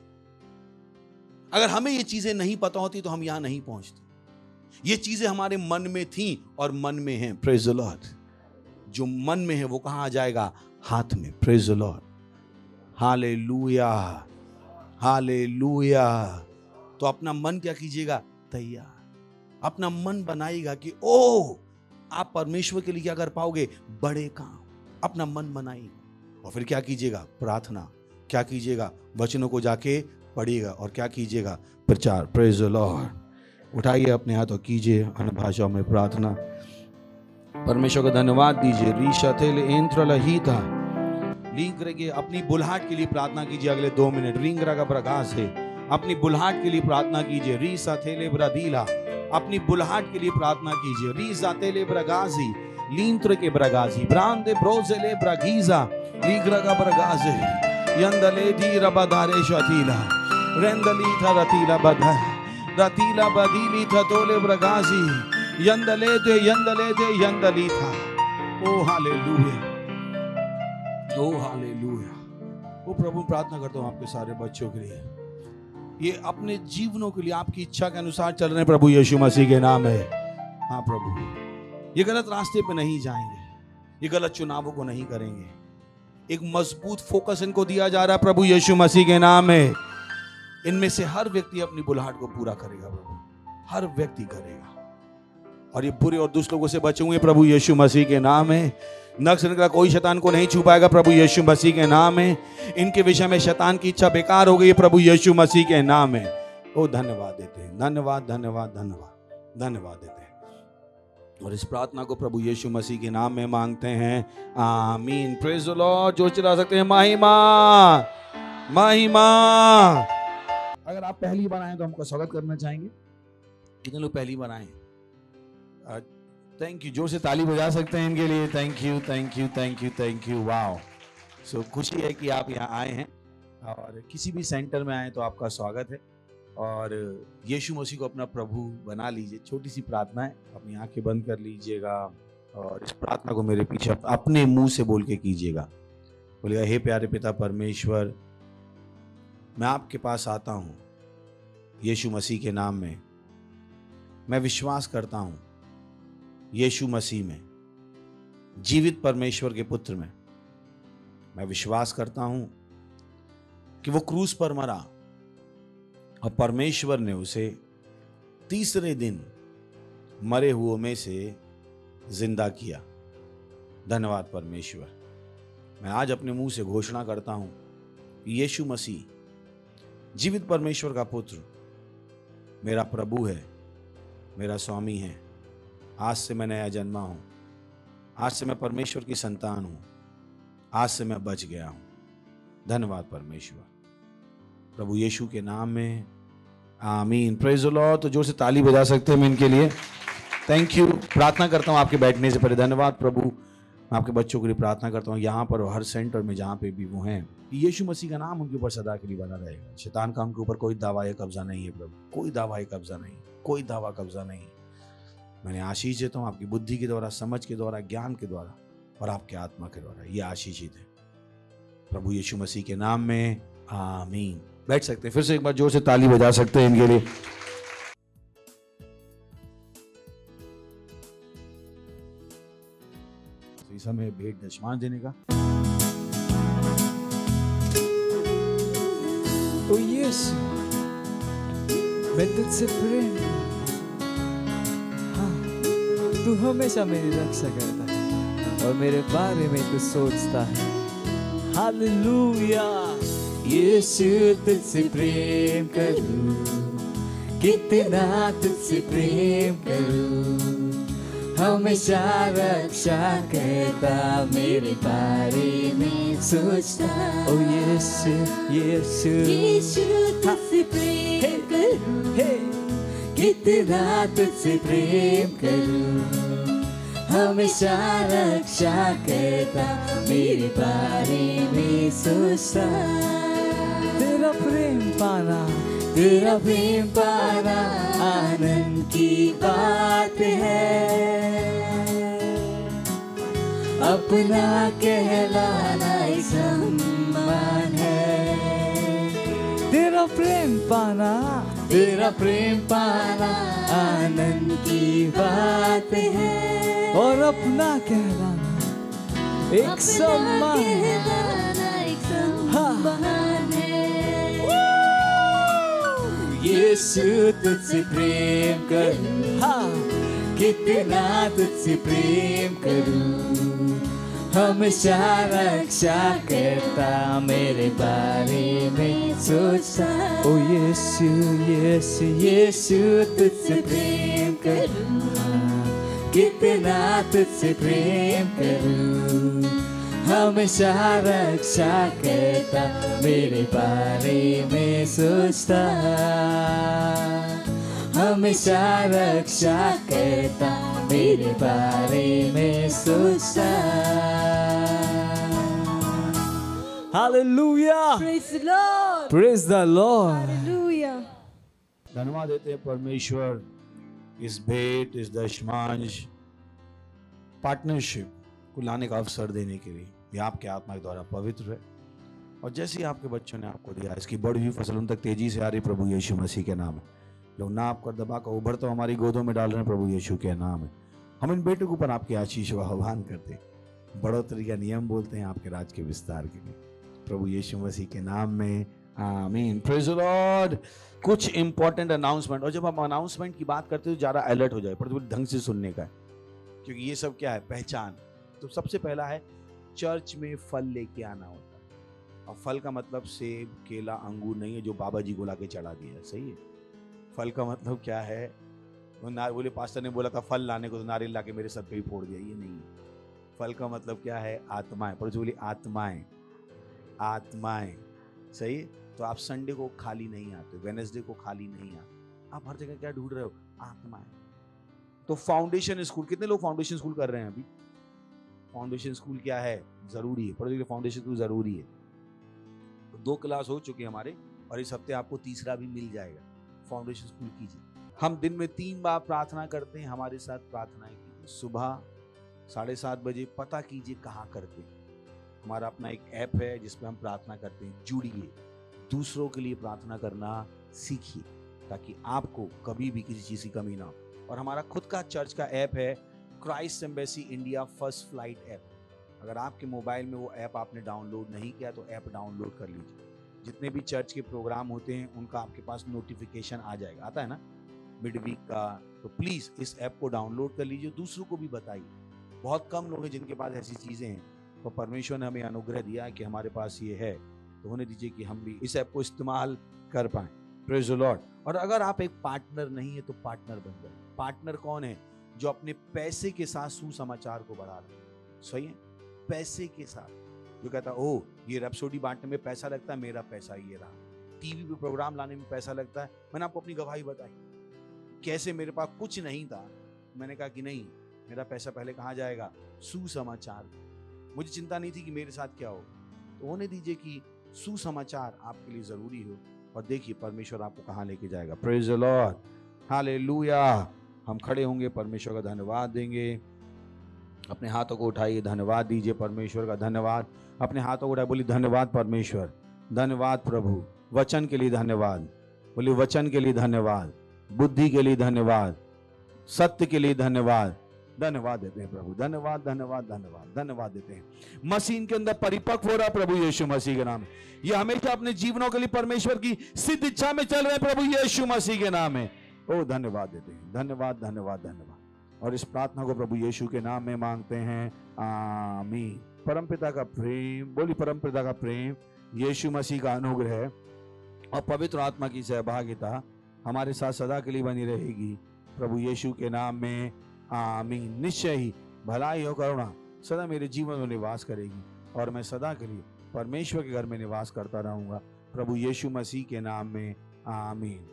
अगर हमें ये चीजें नहीं पता होती तो हम यहां नहीं पहुंचते। ये चीजें हमारे मन में थी और मन में हैं। Praise the Lord. जो मन में है वो कहां आ जाएगा? हाथ में। Praise the lord. Hallelujah, hallelujah. तो अपना मन क्या कीजिएगा? तैयार। अपना मन बनाइएगा कि ओ आप परमेश्वर के लिए क्या कर पाओगे? बड़े काम। अपना मन बनाइएगा। और फिर क्या कीजिएगा? प्रार्थना। क्या कीजिएगा? वचनों को जाके पढ़िएगा। और क्या कीजिएगा? प्रचार। Praise the Lord. उठाइए अपने हाथ और कीजिए अन्य भाषाओं में प्रार्थना। परमेश्वर को धन्यवाद दीजिए। रीशथेल एंत्रलहीता लिंक करेंगे। अपनी बुलहाट के लिए प्रार्थना कीजिए। अगले 2 मिनट रिंगरा का प्रकाश है। अपनी बुलहाट के लिए प्रार्थना कीजिए। रीशथेले ब्रदीला अपनी बुलहाट के लिए प्रार्थना कीजिए। रीशथेले ब्रगाजी लींत्र के ब्रगाजी ब्रांदे ब्रोजेले ब्रगीजा लीग्रा का ब्रगाजे यंदले दी रबदारे शतीला रेंदली था रतीला बधा रतीला बदीली था तोले ब्रगाजी यंदले दे यंदली था। ओ हालेलुया, ओ हालेलुया। ओ प्रभु प्रार्थना करता हूँ आपके सारे बच्चों के लिए, ये अपने जीवनों के लिए आपकी इच्छा के अनुसार चल रहे हैं प्रभु यीशु मसीह के नाम है। हाँ प्रभु, ये गलत रास्ते पे नहीं जाएंगे, ये गलत चुनावों को नहीं करेंगे। एक मजबूत फोकस इनको दिया जा रहा है प्रभु यीशु मसीह के नाम में। इनमें से हर व्यक्ति अपनी बुलाहट को पूरा करेगा प्रभु, हर व्यक्ति करेगा। और ये बुरे और दुष्ट लोगों से बचे हुए प्रभु यीशु मसीह के नाम में। नक्श निकला कोई शैतान को नहीं छू पाएगा प्रभु यीशु मसीह के नाम में। इनके विषय में शैतान की इच्छा बेकार हो गई प्रभु यीशु मसीह के नाम में। ओ धन्यवाद देते हैं, धन्यवाद धन्यवाद धन्यवाद धन्यवाद देते हैं। और इस प्रार्थना को प्रभु यीशु मसीह के नाम में मांगते हैं, आमीन। Praise the Lord. जो चला सकते हैं महिमा महिमा। अगर आप पहली बार आए तो हमको स्वागत करना चाहेंगे। कितने लोग पहली बार आए? Thank you. जोर से ताली बजा सकते हैं इनके लिए। Thank you thank you thank you thank you. Wow, so खुशी है कि आप यहाँ आए हैं। और किसी भी सेंटर में आए तो आपका स्वागत है। और यीशु मसीह को अपना प्रभु बना लीजिए। छोटी सी प्रार्थना है, अपनी आंखें बंद कर लीजिएगा और इस प्रार्थना को मेरे पीछे अपने मुंह से बोल के कीजिएगा। बोलिएगा, हे प्यारे पिता परमेश्वर, मैं आपके पास आता हूँ यीशु मसीह के नाम में। मैं विश्वास करता हूँ यीशु मसीह में, जीवित परमेश्वर के पुत्र में। मैं विश्वास करता हूँ कि वो क्रूस पर मरा और परमेश्वर ने उसे तीसरे दिन मरे हुओं में से जिंदा किया। धन्यवाद परमेश्वर। मैं आज अपने मुंह से घोषणा करता हूं कि यीशु मसीह जीवित परमेश्वर का पुत्र मेरा प्रभु है, मेरा स्वामी है। आज से मैं नया जन्मा हूं। आज से मैं परमेश्वर की संतान हूं। आज से मैं बच गया हूं। धन्यवाद परमेश्वर, प्रभु यीशु के नाम में, आमीन। Praise the Lord. तो जोर से ताली बजा सकते हैं हम इनके लिए। Thank you. प्रार्थना करता हूँ आपके बैठने से पहले, धन्यवाद प्रभु, मैं आपके बच्चों के लिए प्रार्थना करता हूँ यहाँ पर और हर सेंटर में जहाँ पे भी वो हैं, कि यीशु मसीह का नाम उनके ऊपर सदा के लिए बना रहेगा। शैतान का उनके ऊपर कोई दावा या कब्जा नहीं है प्रभु, कोई दावा या कब्जा नहीं, कोई दावा कब्जा नहीं। मैंने आशीष देता हूँ आपकी बुद्धि के द्वारा, समझ के द्वारा, ज्ञान के द्वारा और आपके आत्मा के द्वारा, ये आशीषित है प्रभु यीशु मसीह के नाम में, आमीन। बैठ सकते हैं, फिर से एक बार जोर से ताली बजा सकते हैं इनके लिए। इस समय भेंट दशमांश देने का। ओ यीशु, मैं तुझसे प्रेम, हाँ, तू हमेशा मेरी रक्षा करता है और मेरे बारे में तू सोचता है। हालेलुया। यीशु तुझसे प्रेम करूं, कितना तुझसे प्रेम करूं, हमेशा रक्षा करता, मेरे बारे में सोचता। ओ यीशु, यीशु, यीशु तुझसे प्रेम करूं, कितना तुझसे प्रेम करूं, हमेशा रक्षा करता, मेरे बारे में सोचता। तेरा प्रेम पाना, तेरा प्रेम पाना आनंद की बात है, अपना कहलाना ही सम्मान है। तेरा प्रेम पाना, तेरा प्रेम पाना आनंद की बात है, और अपना कहलाना एक सम्मान है। यीशु तुझसे प्रेम करूं, हाँ, कितना तुझसे प्रेम करूं, हमेशा रक्षा करता, मेरे बारे में सोचता। ओ यीशु, यीशु, यीशु तुझसे प्रेम करूं, कितना तुझसे प्रेम करूं, हमेशा रक्षा करता, मेरे बारे में सोचता, हमेशा रक्षा करता, मेरे बारे में सोचता। Hallelujah. Praise the Lord. Praise the Lord. Hallelujah. धन्यवाद देते हैं परमेश्वर इस भेंट, इस दशमांश पार्टनरशिप को लाने का अवसर देने के लिए। ये आपके आत्मा के द्वारा पवित्र है, और जैसे ही आपके बच्चों ने आपको दिया, इसकी बढ़ी हुई फसल उन तक तेजी से आ रही प्रभु यीशु मसीह के नाम है। लोग नाप कर दबा कर उभरता तो हमारी गोदों में डाल रहे हैं प्रभु यीशु के नाम है। हम इन बेटों के ऊपर आपकी आशीष का आह्वान करते हैं, बढ़ोतरी का नियम बोलते हैं आपके राज के विस्तार के लिए, प्रभु यीशु मसीह के नाम में, आमीन। Praise the Lord. कुछ इंपॉर्टेंट अनाउंसमेंट, और जब हम अनाउंसमेंट की बात करते हैं तो ज़्यादा अलर्ट हो जाए, पर ढंग से सुनने का है, क्योंकि ये सब क्या है, पहचान। तो सबसे पहला है, चर्च में फल लेके आना होता है, और फल का मतलब सेब, केला, अंगूर नहीं है जो बाबा जी को ला के चढ़ा दिया, सही है। फल का मतलब क्या है, बोले पास्टर ने बोला था फल लाने को, तो नारियल ला के मेरे सर पे ही फोड़ दिया, ये नहीं है। फल का मतलब क्या है, आत्माएं, पर बोली आत्माएं, आत्माएं, सही है। तो आप संडे को खाली नहीं आते, वेडनेसडे को खाली नहीं आते, आप हर जगह क्या ढूंढ रहे हो, आत्माएं। तो फाउंडेशन स्कूल, कितने लोग फाउंडेशन स्कूल कर रहे हैं अभी? फाउंडेशन स्कूल क्या है, जरूरी है, पर फाउंडेशन स्कूल जरूरी है। तो 2 क्लास हो चुके हमारे, और इस हफ्ते आपको तीसरा भी मिल जाएगा। फाउंडेशन स्कूल कीजिए। हम दिन में 3 बार प्रार्थना करते हैं, हमारे साथ प्रार्थनाएं कीजिए। सुबह 7:30 बजे, पता कीजिए कहाँ करते हैं। हमारा अपना एक ऐप है जिसपे हम प्रार्थना करते हैं, जुड़िए, दूसरों के लिए प्रार्थना करना सीखिए, ताकि आपको कभी भी किसी चीज़ की कमी ना हो। और हमारा खुद का चर्च का ऐप है, Christ embassy India first flight app. अगर आपके मोबाइल में वो ऐप आपने डाउनलोड नहीं किया तो ऐप डाउनलोड कर लीजिए। जितने भी चर्च के प्रोग्राम होते हैं उनका आपके पास नोटिफिकेशन आ जाएगा, आता है ना, मिड वीक का। तो प्लीज़ इस ऐप को डाउनलोड कर लीजिए, दूसरों को भी बताइए। बहुत कम लोग हैं जिनके पास ऐसी चीज़ें हैं, तो परमेश्वर ने हमें अनुग्रह दिया है कि हमारे पास ये है, तो होने दीजिए कि हम भी इस ऐप को इस्तेमाल कर पाएं। Praise the Lord. और अगर आप एक पार्टनर नहीं है तो पार्टनर बन जाए। पार्टनर कौन है? जो अपने पैसे के साथ सुसमाचार को बढ़ा रहे हैं, सही है, पैसे के साथ। जो कहता ओह ये रैप्सोडी बांटने में पैसा लगता है, मेरा पैसा ये रहा, टीवी पे प्रोग्राम लाने में पैसा लगता है। मैंने आपको अपनी गवाही बताई कैसे मेरे पास कुछ नहीं था, मैंने कहा कि नहीं, मेरा पैसा पहले कहाँ जाएगा, सुसमाचार। मुझे चिंता नहीं थी कि मेरे साथ क्या हो, तो होने दीजिए कि सुसमाचार आपके लिए जरूरी हो, और देखिए परमेश्वर आपको कहाँ लेके जाएगा। Praise the lord, hallelujah. हम खड़े होंगे, परमेश्वर का धन्यवाद देंगे। अपने हाथों को उठाइए, धन्यवाद दीजिए परमेश्वर का। धन्यवाद, अपने हाथों को उठाइए, बोलिए धन्यवाद परमेश्वर, धन्यवाद प्रभु, वचन के लिए धन्यवाद, बोलिए वचन के लिए धन्यवाद, बुद्धि के लिए धन्यवाद, सत्य के लिए धन्यवाद। धन्यवाद देते हैं प्रभु, धन्यवाद धन्यवाद धन्यवाद धन्यवाद देते हैं। मसीह के अंदर परिपक्व हो रहा प्रभु यीशु मसीह के नाम में। ये हमेशा अपने जीवनों के लिए परमेश्वर की सिद्ध इच्छा में चल रहे प्रभु यीशु मसीह के नाम में। ओ धन्यवाद देते हैं, धन्यवाद धन्यवाद धन्यवाद। और इस प्रार्थना को प्रभु यीशु के नाम में मांगते हैं, आमीन। परमपिता का प्रेम, बोली परमपिता का प्रेम, यीशु मसीह का अनुग्रह और पवित्र आत्मा की सहभागिता हमारे साथ सदा के लिए बनी रहेगी प्रभु यीशु के नाम में, आमीन। निश्चय ही भलाई और करुणा सदा मेरे जीवन में निवास करेगी और मैं सदा के लिए परमेश्वर के घर में निवास करता रहूंगा प्रभु यीशु मसीह के नाम में, आमीन।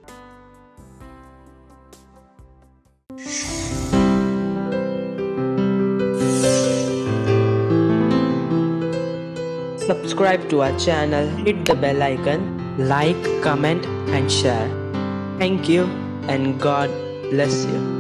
Subscribe to our channel, hit the bell icon, like, comment and share. Thank you and God bless you.